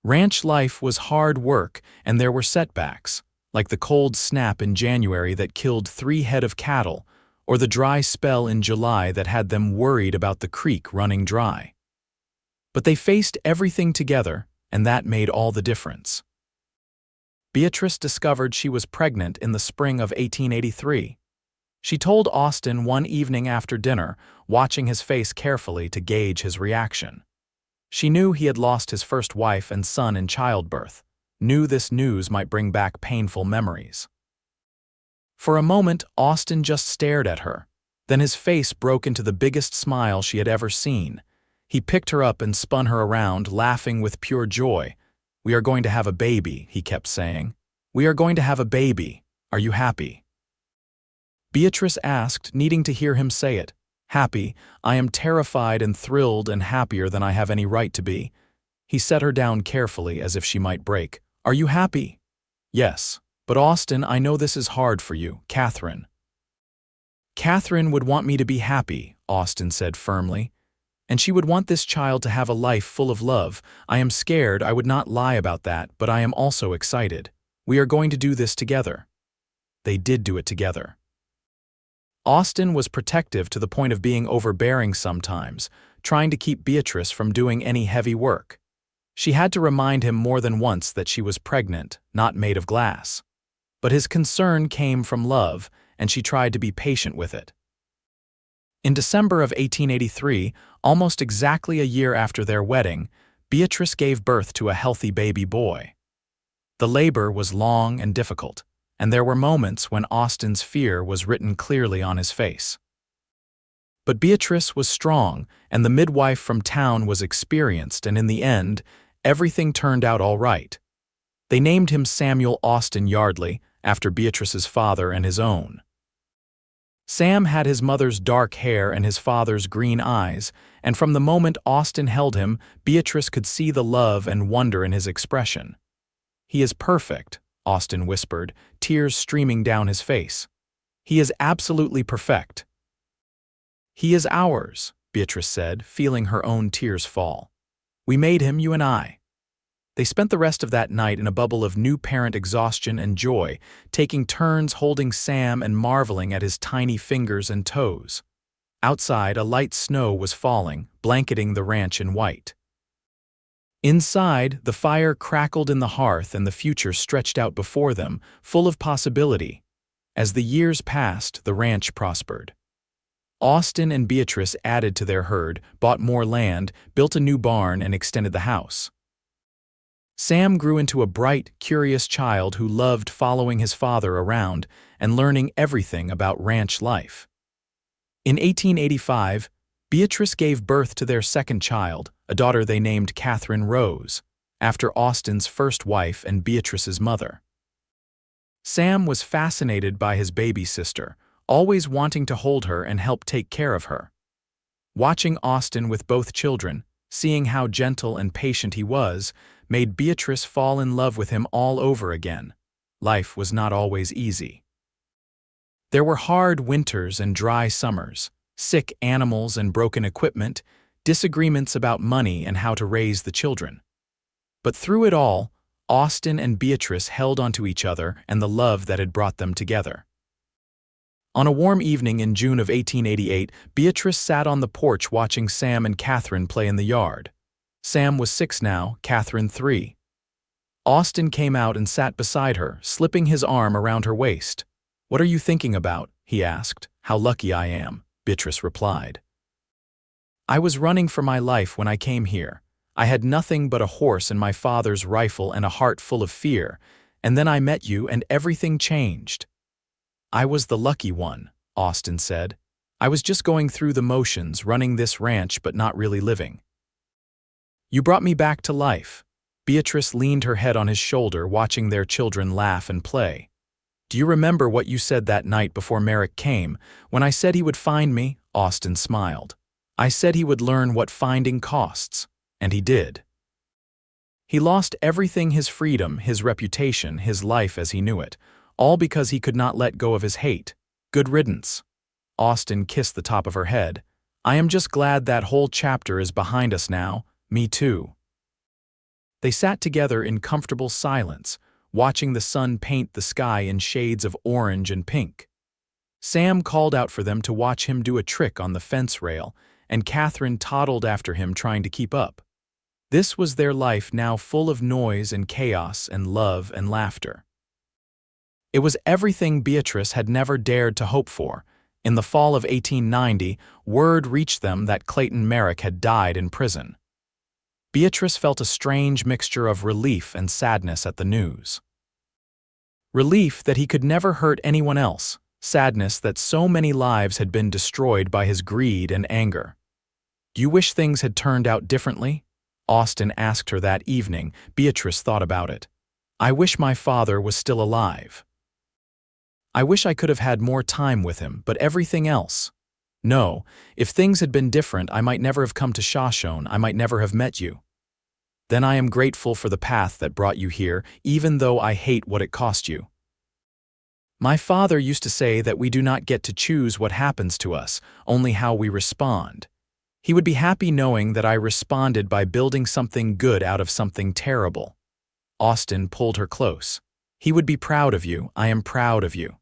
Speaker 1: Ranch life was hard work, and there were setbacks, like the cold snap in January that killed 3 head of cattle, or the dry spell in July that had them worried about the creek running dry. But they faced everything together, and that made all the difference. Beatrice discovered she was pregnant in the spring of 1883. She told Austin one evening after dinner, watching his face carefully to gauge his reaction. She knew he had lost his first wife and son in childbirth, knew this news might bring back painful memories. For a moment, Austin just stared at her. Then his face broke into the biggest smile she had ever seen. He picked her up and spun her around, laughing with pure joy. "We are going to have a baby," he kept saying. "We are going to have a baby. Are you happy?" Beatrice asked, needing to hear him say it. "Happy? I am terrified and thrilled and happier than I have any right to be." He set her down carefully as if she might break. "Are you happy?" "Yes. But Austin, I know this is hard for you, Catherine." "Catherine would want me to be happy," Austin said firmly. "And she would want this child to have a life full of love. I am scared, I would not lie about that, but I am also excited. We are going to do this together." They did do it together. Austin was protective to the point of being overbearing sometimes, trying to keep Beatrice from doing any heavy work. She had to remind him more than once that she was pregnant, not made of glass. But his concern came from love, and she tried to be patient with it. In December of 1883, almost exactly a year after their wedding, Beatrice gave birth to a healthy baby boy. The labor was long and difficult, and there were moments when Austin's fear was written clearly on his face. But Beatrice was strong, and the midwife from town was experienced, and in the end, everything turned out all right. They named him Samuel Austin Yardley, after Beatrice's father and his own. Sam had his mother's dark hair and his father's green eyes, and from the moment Austin held him, Beatrice could see the love and wonder in his expression. "He is perfect," Austin whispered, tears streaming down his face. "He is absolutely perfect." "He is ours," Beatrice said, feeling her own tears fall. "We made him, you and I." They spent the rest of that night in a bubble of new parent exhaustion and joy, taking turns holding Sam and marveling at his tiny fingers and toes. Outside, a light snow was falling, blanketing the ranch in white. Inside, the fire crackled in the hearth and the future stretched out before them, full of possibility. As the years passed, the ranch prospered. Austin and Beatrice added to their herd, bought more land, built a new barn, and extended the house. Sam grew into a bright, curious child who loved following his father around and learning everything about ranch life. In 1885, Beatrice gave birth to their second child, a daughter they named Catherine Rose, after Austin's first wife and Beatrice's mother. Sam was fascinated by his baby sister, always wanting to hold her and help take care of her. Watching Austin with both children, seeing how gentle and patient he was, made Beatrice fall in love with him all over again. Life was not always easy. There were hard winters and dry summers, sick animals and broken equipment, disagreements about money and how to raise the children. But through it all, Austin and Beatrice held onto each other and the love that had brought them together. On a warm evening in June of 1888, Beatrice sat on the porch watching Sam and Catherine play in the yard. Sam was 6 now, Catherine 3. Austin came out and sat beside her, slipping his arm around her waist. "What are you thinking about?" he asked. "How lucky I am," Beatrice replied. "I was running for my life when I came here. I had nothing but a horse and my father's rifle and a heart full of fear, and then I met you and everything changed." "I was the lucky one," Austin said. "I was just going through the motions, running this ranch but not really living. You brought me back to life." Beatrice leaned her head on his shoulder, watching their children laugh and play. "Do you remember what you said that night before Merrick came, when I said he would find me?" Austin smiled. "I said he would learn what finding costs, and he did. He lost everything: his freedom, his reputation, his life as he knew it, all because he could not let go of his hate. Good riddance." Austin kissed the top of her head. "I am just glad that whole chapter is behind us now. Me too." They sat together in comfortable silence, watching the sun paint the sky in shades of orange and pink. Sam called out for them to watch him do a trick on the fence rail, and Catherine toddled after him, trying to keep up. This was their life now, full of noise and chaos and love and laughter. It was everything Beatrice had never dared to hope for. In the fall of 1890, word reached them that Clayton Merrick had died in prison. Beatrice felt a strange mixture of relief and sadness at the news. Relief that he could never hurt anyone else, sadness that so many lives had been destroyed by his greed and anger. "Do you wish things had turned out differently?" Austin asked her that evening. Beatrice thought about it. "I wish my father was still alive. I wish I could have had more time with him, but everything else. No, if things had been different, I might never have come to Shoshone, I might never have met you. Then I am grateful for the path that brought you here, even though I hate what it cost you. My father used to say that we do not get to choose what happens to us, only how we respond. He would be happy knowing that I responded by building something good out of something terrible." Austin pulled her close. "He would be proud of you. I am proud of you."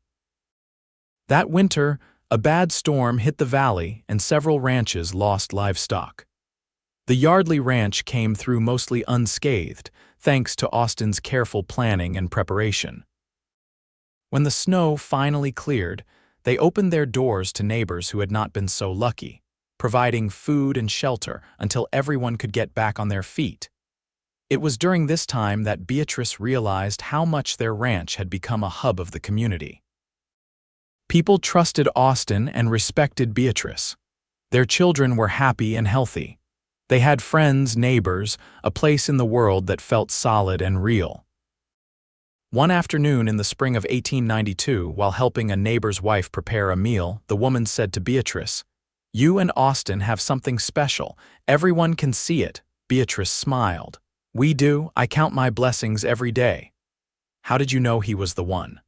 Speaker 1: That winter, a bad storm hit the valley and several ranches lost livestock. The Yardley ranch came through mostly unscathed, thanks to Austin's careful planning and preparation. When the snow finally cleared, they opened their doors to neighbors who had not been so lucky, providing food and shelter until everyone could get back on their feet. It was during this time that Beatrice realized how much their ranch had become a hub of the community. People trusted Austin and respected Beatrice. Their children were happy and healthy. They had friends, neighbors, a place in the world that felt solid and real. One afternoon in the spring of 1892, while helping a neighbor's wife prepare a meal, the woman said to Beatrice, "You and Austin have something special. Everyone can see it." Beatrice smiled. "We do. I count my blessings every day." "How did you know he was the one?"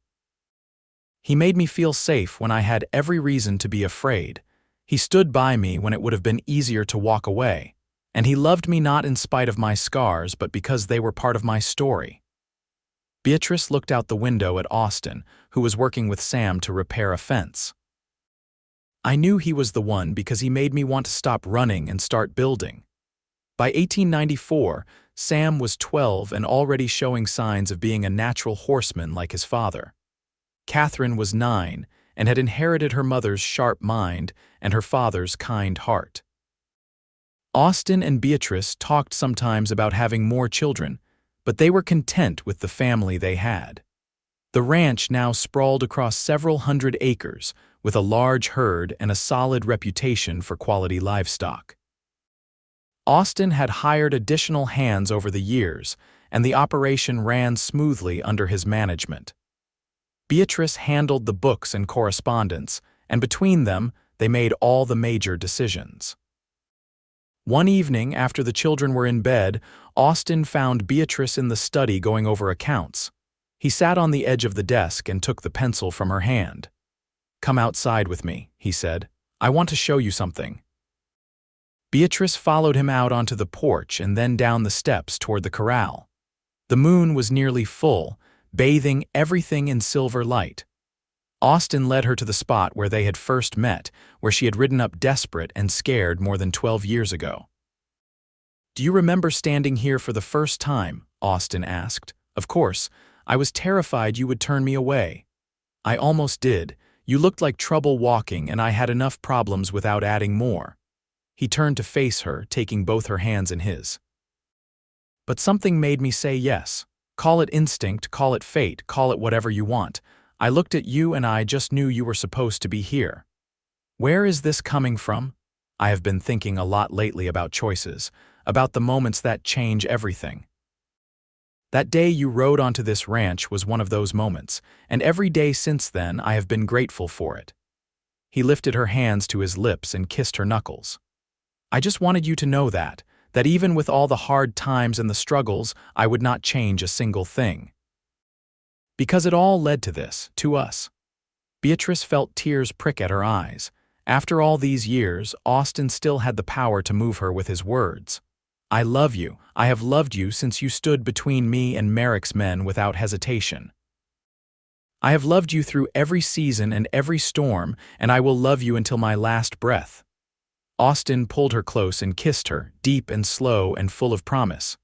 Speaker 1: "He made me feel safe when I had every reason to be afraid. He stood by me when it would have been easier to walk away. And he loved me not in spite of my scars, but because they were part of my story." Beatrice looked out the window at Austin, who was working with Sam to repair a fence. "I knew he was the one because he made me want to stop running and start building." By 1894, Sam was 12 and already showing signs of being a natural horseman like his father. Catherine was 9 and had inherited her mother's sharp mind and her father's kind heart. Austin and Beatrice talked sometimes about having more children, but they were content with the family they had. The ranch now sprawled across several hundred acres, with a large herd and a solid reputation for quality livestock. Austin had hired additional hands over the years, and the operation ran smoothly under his management. Beatrice handled the books and correspondence, and between them, they made all the major decisions. One evening, after the children were in bed, Austin found Beatrice in the study going over accounts. He sat on the edge of the desk and took the pencil from her hand. "Come outside with me," he said. "I want to show you something." Beatrice followed him out onto the porch and then down the steps toward the corral. The moon was nearly full, bathing everything in silver light. Austin led her to the spot where they had first met, where she had ridden up desperate and scared more than 12 years ago. "Do you remember standing here for the first time?" Austin asked. "Of course, I was terrified you would turn me away." I almost did. You looked like trouble walking, and I had enough problems without adding more. He turned to face her, taking both her hands in his. But something made me say yes. Call it instinct, call it fate, call it whatever you want. I looked at you and I just knew you were supposed to be here. Where is this coming from? I have been thinking a lot lately about choices, about the moments that change everything. That day you rode onto this ranch was one of those moments, and every day since then I have been grateful for it. He lifted her hands to his lips and kissed her knuckles. I just wanted you to know that even with all the hard times and the struggles, I would not change a single thing. Because it all led to this, to us. Beatrice felt tears prick at her eyes. After all these years, Austin still had the power to move her with his words. I love you. I have loved you since you stood between me and Merrick's men without hesitation. I have loved you through every season and every storm, and I will love you until my last breath. Austin pulled her close and kissed her, deep and slow and full of promise.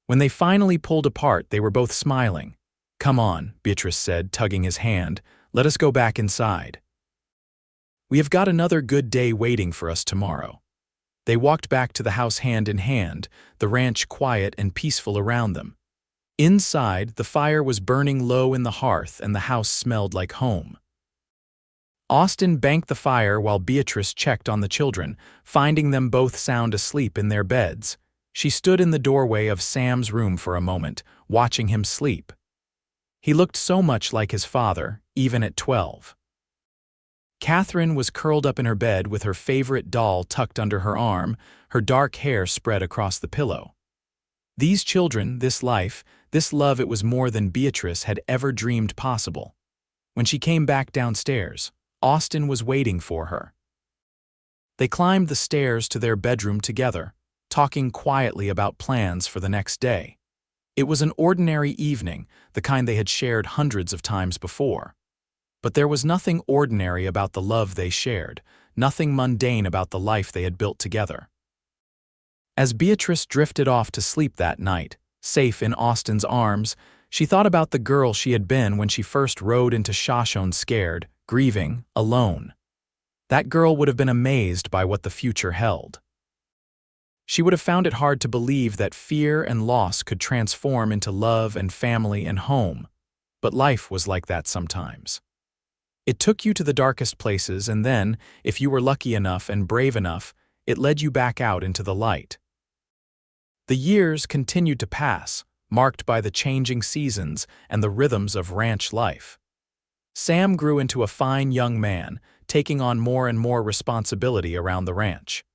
Speaker 1: When they finally pulled apart, they were both smiling. Come on, Beatrice said, tugging his hand. Let us go back inside. We have got another good day waiting for us tomorrow. They walked back to the house hand in hand, the ranch quiet and peaceful around them. Inside, the fire was burning low in the hearth and the house smelled like home. Austin banked the fire while Beatrice checked on the children, finding them both sound asleep in their beds. She stood in the doorway of Sam's room for a moment, watching him sleep. He looked so much like his father, even at 12. Catherine was curled up in her bed with her favorite doll tucked under her arm, her dark hair spread across the pillow. These children, this life, this love, it was more than Beatrice had ever dreamed possible. When she came back downstairs, Austin was waiting for her. They climbed the stairs to their bedroom together, talking quietly about plans for the next day. It was an ordinary evening, the kind they had shared hundreds of times before. But there was nothing ordinary about the love they shared, nothing mundane about the life they had built together. As Beatrice drifted off to sleep that night, safe in Austin's arms, she thought about the girl she had been when she first rode into Shoshone scared, grieving, alone. That girl would have been amazed by what the future held. She would have found it hard to believe that fear and loss could transform into love and family and home. But life was like that sometimes. It took you to the darkest places, and then, if you were lucky enough and brave enough, it led you back out into the light. The years continued to pass, marked by the changing seasons and the rhythms of ranch life. Sam grew into a fine young man, taking on more and more responsibility around the ranch.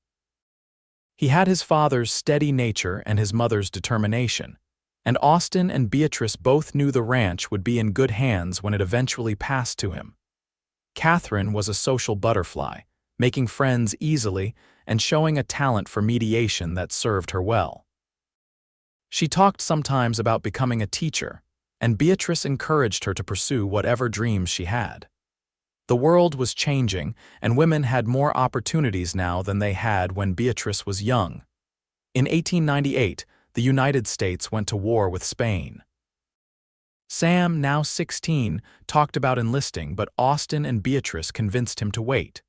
Speaker 1: He had his father's steady nature and his mother's determination, and Austin and Beatrice both knew the ranch would be in good hands when it eventually passed to him. Catherine was a social butterfly, making friends easily and showing a talent for mediation that served her well. She talked sometimes about becoming a teacher, and Beatrice encouraged her to pursue whatever dreams she had. The world was changing, and women had more opportunities now than they had when Beatrice was young. In 1898, the United States went to war with Spain. Sam, now 16, talked about enlisting, but Austin and Beatrice convinced him to wait.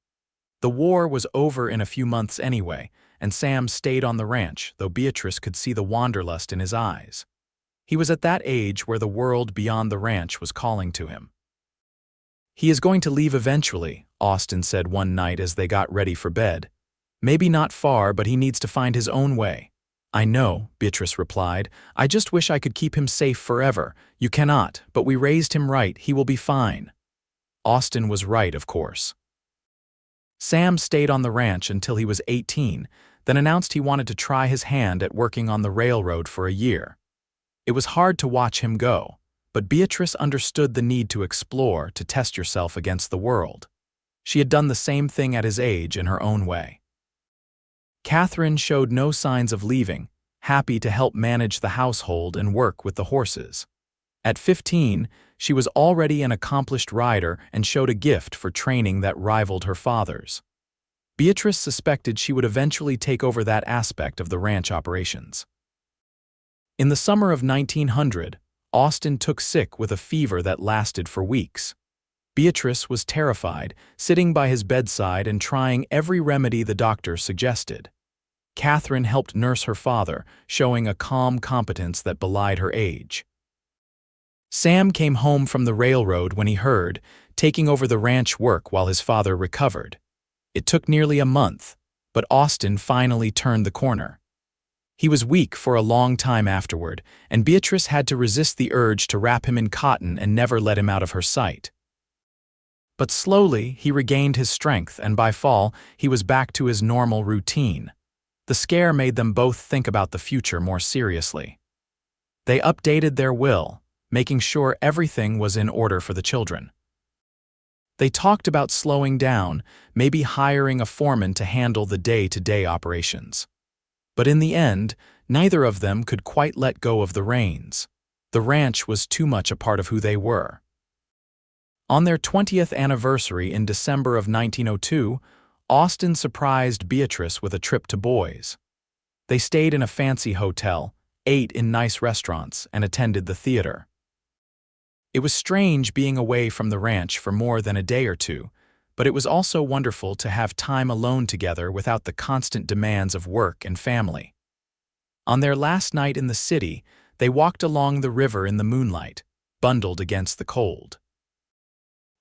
Speaker 1: The war was over in a few months anyway, and Sam stayed on the ranch, though Beatrice could see the wanderlust in his eyes. He was at that age where the world beyond the ranch was calling to him. He is going to leave eventually, Austin said one night as they got ready for bed. Maybe not far, but he needs to find his own way. I know, Beatrice replied. I just wish I could keep him safe forever. You cannot, but we raised him right. He will be fine. Austin was right, of course. Sam stayed on the ranch until he was 18, then announced he wanted to try his hand at working on the railroad for a year. It was hard to watch him go, but Beatrice understood the need to explore, to test yourself against the world. She had done the same thing at his age in her own way. Catherine showed no signs of leaving, happy to help manage the household and work with the horses. At 15, she was already an accomplished rider and showed a gift for training that rivaled her father's. Beatrice suspected she would eventually take over that aspect of the ranch operations. In the summer of 1900, Austin took sick with a fever that lasted for weeks. Beatrice was terrified, sitting by his bedside and trying every remedy the doctor suggested. Catherine helped nurse her father, showing a calm competence that belied her age. Sam came home from the railroad when he heard, taking over the ranch work while his father recovered. It took nearly a month, but Austin finally turned the corner. He was weak for a long time afterward, and Beatrice had to resist the urge to wrap him in cotton and never let him out of her sight. But slowly, he regained his strength, and by fall, he was back to his normal routine. The scare made them both think about the future more seriously. They updated their will, making sure everything was in order for the children. They talked about slowing down, maybe hiring a foreman to handle the day-to-day operations. But in the end, neither of them could quite let go of the reins. The ranch was too much a part of who they were. On their 20th anniversary in December of 1902, Austin surprised Beatrice with a trip to Boise. They stayed in a fancy hotel, ate in nice restaurants, and attended the theater. It was strange being away from the ranch for more than a day or two, but it was also wonderful to have time alone together without the constant demands of work and family. On their last night in the city, they walked along the river in the moonlight, bundled against the cold.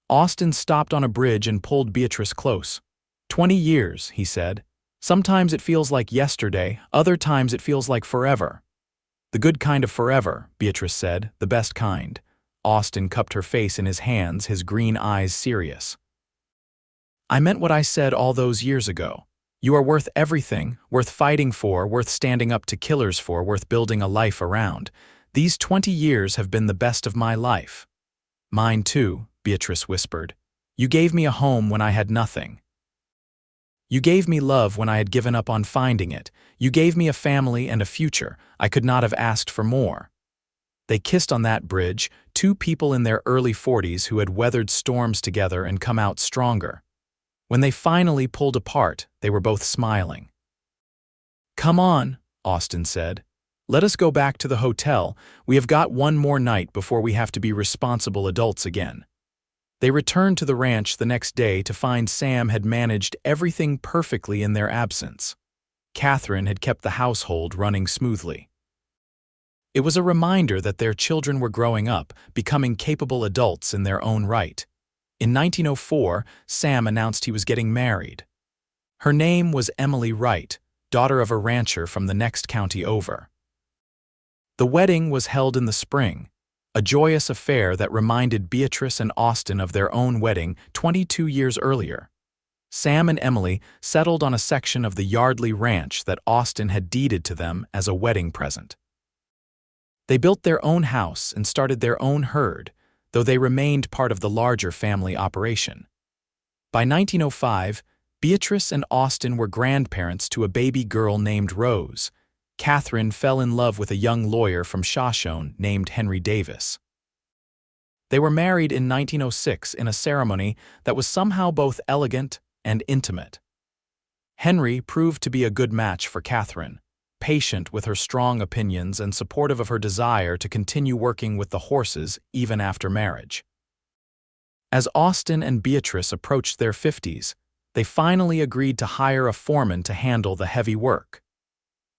Speaker 1: Austin stopped on a bridge and pulled Beatrice close. 20 years, he said. Sometimes it feels like yesterday, other times it feels like forever. The good kind of forever, Beatrice said, the best kind. Austin cupped her face in his hands, his green eyes serious. I meant what I said all those years ago. You are worth everything, worth fighting for, worth standing up to killers for, worth building a life around. These 20 years have been the best of my life. Mine too, Beatrice whispered. You gave me a home when I had nothing. You gave me love when I had given up on finding it. You gave me a family and a future. I could not have asked for more. They kissed on that bridge, two people in their early 40s who had weathered storms together and come out stronger. When they finally pulled apart, they were both smiling. Come on, Austin said. Let us go back to the hotel. We have got one more night before we have to be responsible adults again. They returned to the ranch the next day to find Sam had managed everything perfectly in their absence. Catherine had kept the household running smoothly. It was a reminder that their children were growing up, becoming capable adults in their own right. In 1904, Sam announced he was getting married. Her name was Emily Wright, daughter of a rancher from the next county over. The wedding was held in the spring, a joyous affair that reminded Beatrice and Austin of their own wedding 22 years earlier. Sam and Emily settled on a section of the Yardley ranch that Austin had deeded to them as a wedding present. They built their own house and started their own herd, though they remained part of the larger family operation. By 1905, Beatrice and Austin were grandparents to a baby girl named Rose. Catherine fell in love with a young lawyer from Shoshone named Henry Davis. They were married in 1906 in a ceremony that was somehow both elegant and intimate. Henry proved to be a good match for Catherine, patient with her strong opinions and supportive of her desire to continue working with the horses even after marriage. As Austin and Beatrice approached their 50s, they finally agreed to hire a foreman to handle the heavy work.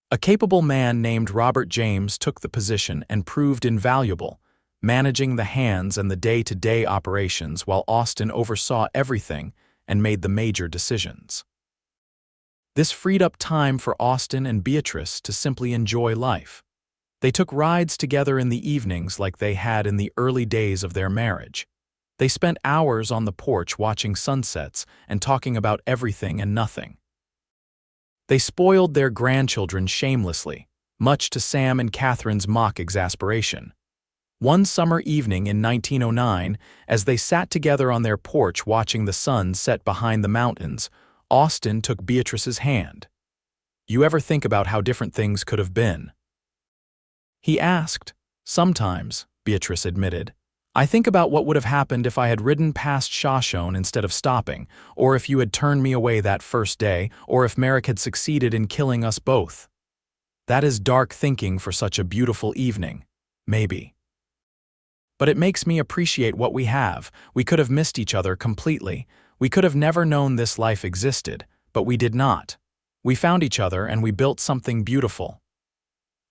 Speaker 1: A capable man named Robert James took the position and proved invaluable, managing the hands and the day-to-day operations while Austin oversaw everything and made the major decisions. This freed up time for Austin and Beatrice to simply enjoy life. They took rides together in the evenings like they had in the early days of their marriage. They spent hours on the porch watching sunsets and talking about everything and nothing. They spoiled their grandchildren shamelessly, much to Sam and Catherine's mock exasperation. One summer evening in 1909, as they sat together on their porch watching the sun set behind the mountains, Austin took Beatrice's hand. You ever think about how different things could have been? He asked. Sometimes, Beatrice admitted. I think about what would have happened if I had ridden past Shoshone instead of stopping, or if you had turned me away that first day, or if Merrick had succeeded in killing us both. That is dark thinking for such a beautiful evening. Maybe. But it makes me appreciate what we have. We could have missed each other completely. We could have never known this life existed, but we did not. We found each other and we built something beautiful."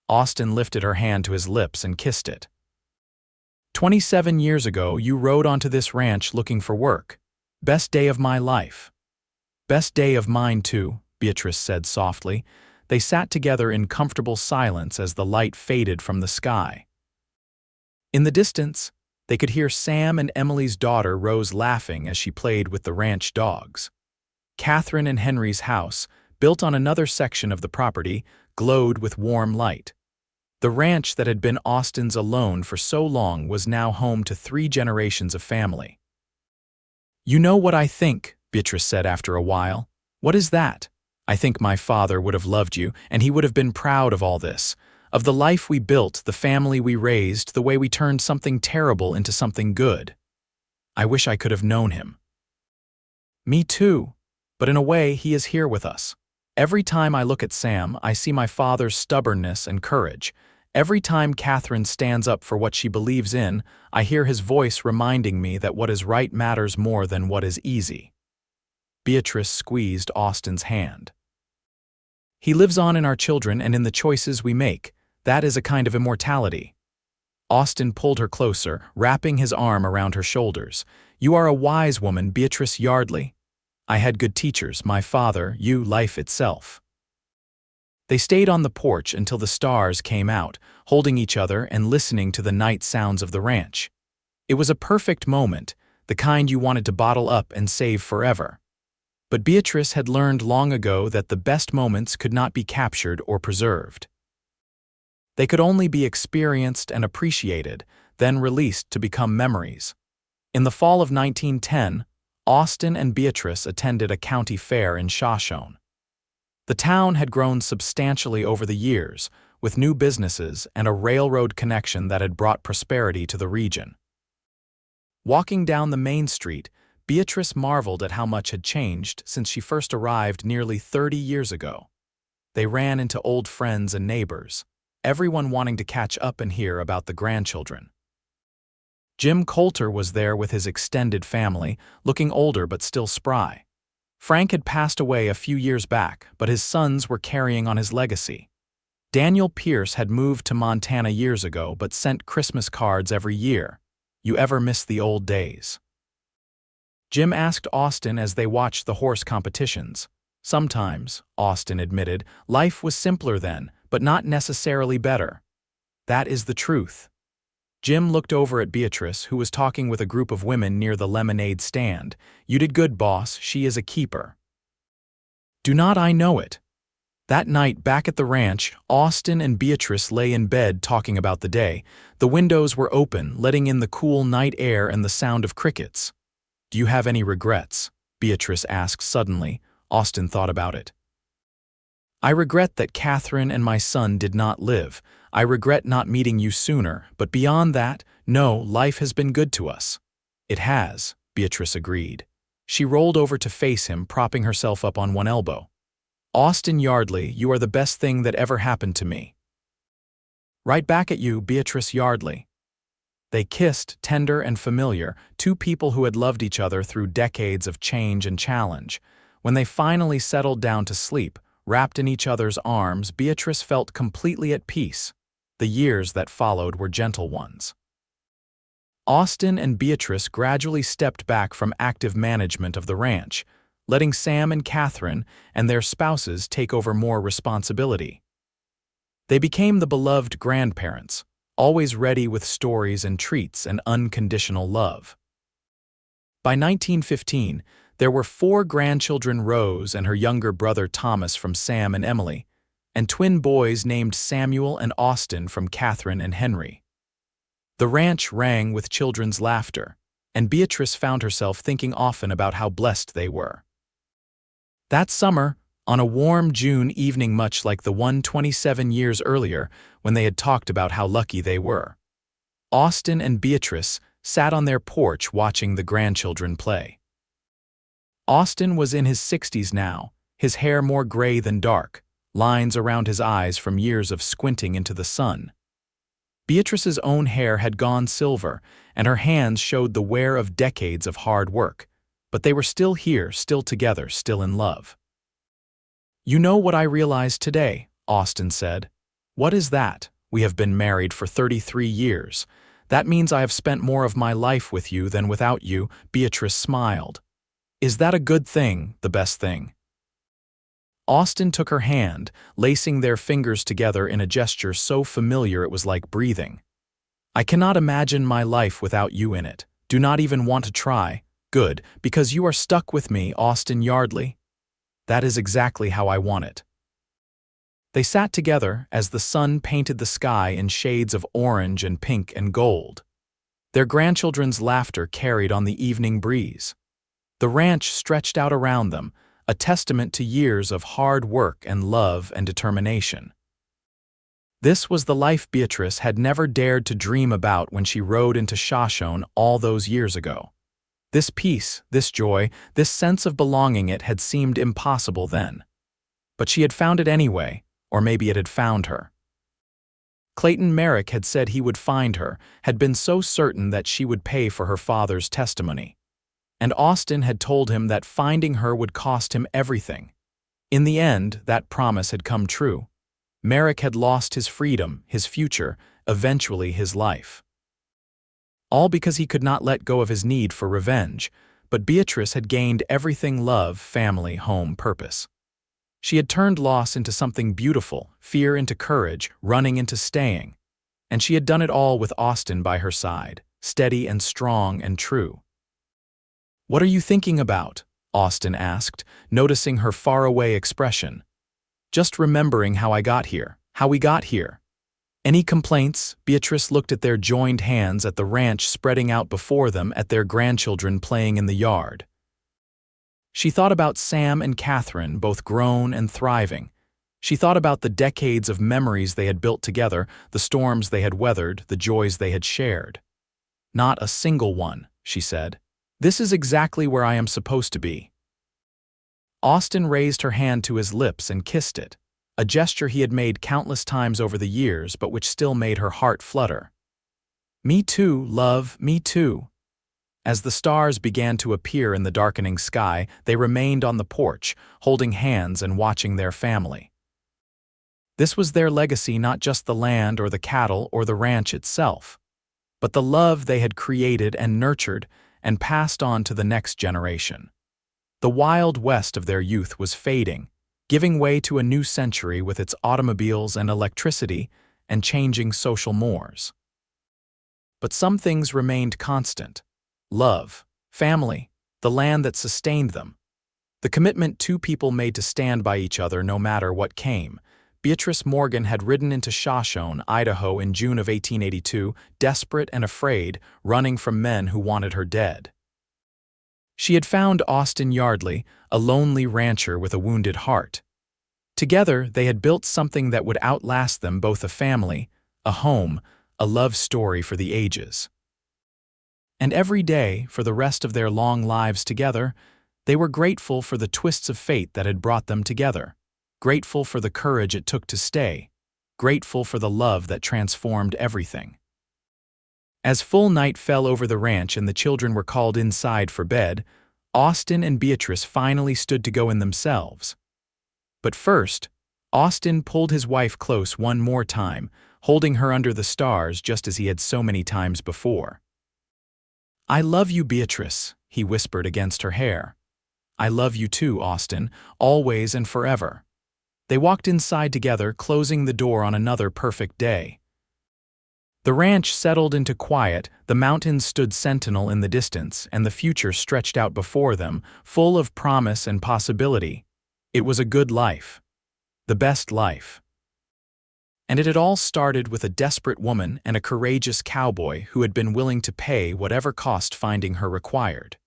Speaker 1: Austin lifted her hand to his lips and kissed it. 27 years ago, you rode onto this ranch looking for work. Best day of my life." "Best day of mine too," Beatrice said softly. They sat together in comfortable silence as the light faded from the sky. In the distance, they could hear Sam and Emily's daughter Rose laughing as she played with the ranch dogs. Catherine and Henry's house, built on another section of the property, glowed with warm light. The ranch that had been Austin's alone for so long was now home to 3 generations of family. "You know what I think," Beatrice said after a while. "What is that?" "I think my father would have loved you, and he would have been proud of all this. Of the life we built, the family we raised, the way we turned something terrible into something good. I wish I could have known him." "Me too, but in a way he is here with us. Every time I look at Sam, I see my father's stubbornness and courage. Every time Catherine stands up for what she believes in, I hear his voice reminding me that what is right matters more than what is easy." Beatrice squeezed Austin's hand. "He lives on in our children and in the choices we make. That is a kind of immortality." Austin pulled her closer, wrapping his arm around her shoulders. "You are a wise woman, Beatrice Yardley. I had good teachers, my father, you, life itself." They stayed on the porch until the stars came out, holding each other and listening to the night sounds of the ranch. It was a perfect moment, the kind you wanted to bottle up and save forever. But Beatrice had learned long ago that the best moments could not be captured or preserved. They could only be experienced and appreciated, then released to become memories. In the fall of 1910, Austin and Beatrice attended a county fair in Shoshone. The town had grown substantially over the years, with new businesses and a railroad connection that had brought prosperity to the region. Walking down the main street, Beatrice marveled at how much had changed since she first arrived nearly 30 years ago. They ran into old friends and neighbors, everyone wanting to catch up and hear about the grandchildren. Jim Coulter was there with his extended family, looking older but still spry. Frank had passed away a few years back, but his sons were carrying on his legacy. Daniel Pierce had moved to Montana years ago but sent Christmas cards every year. "You ever miss the old days?" Jim asked Austin as they watched the horse competitions. "Sometimes," Austin admitted, "life was simpler then, but not necessarily better." "That is the truth." Jim looked over at Beatrice, who was talking with a group of women near the lemonade stand. "You did good, boss. She is a keeper." "Do not I know it?" That night, back at the ranch, Austin and Beatrice lay in bed talking about the day. The windows were open, letting in the cool night air and the sound of crickets. "Do you have any regrets?" Beatrice asked suddenly. Austin thought about it. "I regret that Catherine and my son did not live. I regret not meeting you sooner, but beyond that, no, life has been good to us." "It has," Beatrice agreed. She rolled over to face him, propping herself up on one elbow. "Austin Yardley, you are the best thing that ever happened to me." "Right back at you, Beatrice Yardley." They kissed, tender and familiar, 2 people who had loved each other through decades of change and challenge. When they finally settled down to sleep, wrapped in each other's arms, Beatrice felt completely at peace. The years that followed were gentle ones. Austin and Beatrice gradually stepped back from active management of the ranch, letting Sam and Catherine and their spouses take over more responsibility. They became the beloved grandparents, always ready with stories and treats and unconditional love. By 1915, there were 4 grandchildren, Rose and her younger brother Thomas from Sam and Emily, and twin boys named Samuel and Austin from Catherine and Henry. The ranch rang with children's laughter, and Beatrice found herself thinking often about how blessed they were. That summer, on a warm June evening much like the one 27 years earlier when they had talked about how lucky they were, Austin and Beatrice sat on their porch watching the grandchildren play. Austin was in his 60s now, his hair more gray than dark, lines around his eyes from years of squinting into the sun. Beatrice's own hair had gone silver, and her hands showed the wear of decades of hard work. But they were still here, still together, still in love. "You know what I realized today," Austin said. "What is that? We have been married for 33 years. That means I have spent more of my life with you than without you." Beatrice smiled. "Is that a good thing, the best thing?" Austin took her hand, lacing their fingers together in a gesture so familiar it was like breathing. "I cannot imagine my life without you in it. Do not even want to try. Good, because you are stuck with me, Austin Yardley. That is exactly how I want it." They sat together as the sun painted the sky in shades of orange and pink and gold. Their grandchildren's laughter carried on the evening breeze. The ranch stretched out around them, a testament to years of hard work and love and determination. This was the life Beatrice had never dared to dream about when she rode into Shoshone all those years ago. This peace, this joy, this sense of belonging, it had seemed impossible then. But she had found it anyway, or maybe it had found her. Clayton Merrick had said he would find her, had been so certain that she would pay for her father's testimony. And Austin had told him that finding her would cost him everything. In the end, that promise had come true. Merrick had lost his freedom, his future, eventually his life. All because he could not let go of his need for revenge, but Beatrice had gained everything: love, family, home, purpose. She had turned loss into something beautiful, fear into courage, running into staying. And she had done it all with Austin by her side, steady and strong and true. "What are you thinking about?" Austin asked, noticing her faraway expression. "Just remembering how I got here, how we got here." "Any complaints?" Beatrice looked at their joined hands, at the ranch spreading out before them, at their grandchildren playing in the yard. She thought about Sam and Catherine, both grown and thriving. She thought about the decades of memories they had built together, the storms they had weathered, the joys they had shared. "Not a single one," she said. "This is exactly where I am supposed to be." Austin raised her hand to his lips and kissed it, a gesture he had made countless times over the years but which still made her heart flutter. "Me too, love, me too." As the stars began to appear in the darkening sky, they remained on the porch, holding hands and watching their family. This was their legacy, not just the land or the cattle or the ranch itself, but the love they had created and nurtured and passed on to the next generation. The wild west of their youth was fading, giving way to a new century with its automobiles and electricity and changing social mores. But some things remained constant: love, family, the land that sustained them, the commitment two people made to stand by each other no matter what came. Beatrice Morgan had ridden into Shoshone, Idaho in June of 1882, desperate and afraid, running from men who wanted her dead. She had found Austin Yardley, a lonely rancher with a wounded heart. Together, they had built something that would outlast them, both: a family, a home, a love story for the ages. And every day, for the rest of their long lives together, they were grateful for the twists of fate that had brought them together. Grateful for the courage it took to stay, grateful for the love that transformed everything. As full night fell over the ranch and the children were called inside for bed, Austin and Beatrice finally stood to go in themselves. But first, Austin pulled his wife close one more time, holding her under the stars just as he had so many times before. "I love you, Beatrice," he whispered against her hair. "I love you too, Austin, always and forever." They walked inside together, closing the door on another perfect day. The ranch settled into quiet, the mountains stood sentinel in the distance, and the future stretched out before them, full of promise and possibility. It was a good life. The best life. And it had all started with a desperate woman and a courageous cowboy who had been willing to pay whatever cost finding her required.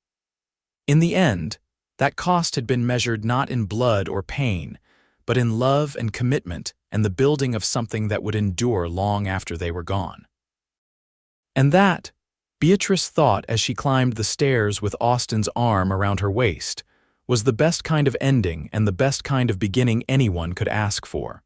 Speaker 1: In the end, that cost had been measured not in blood or pain, but in love and commitment and the building of something that would endure long after they were gone. And that, Beatrice thought as she climbed the stairs with Austin's arm around her waist, was the best kind of ending and the best kind of beginning anyone could ask for.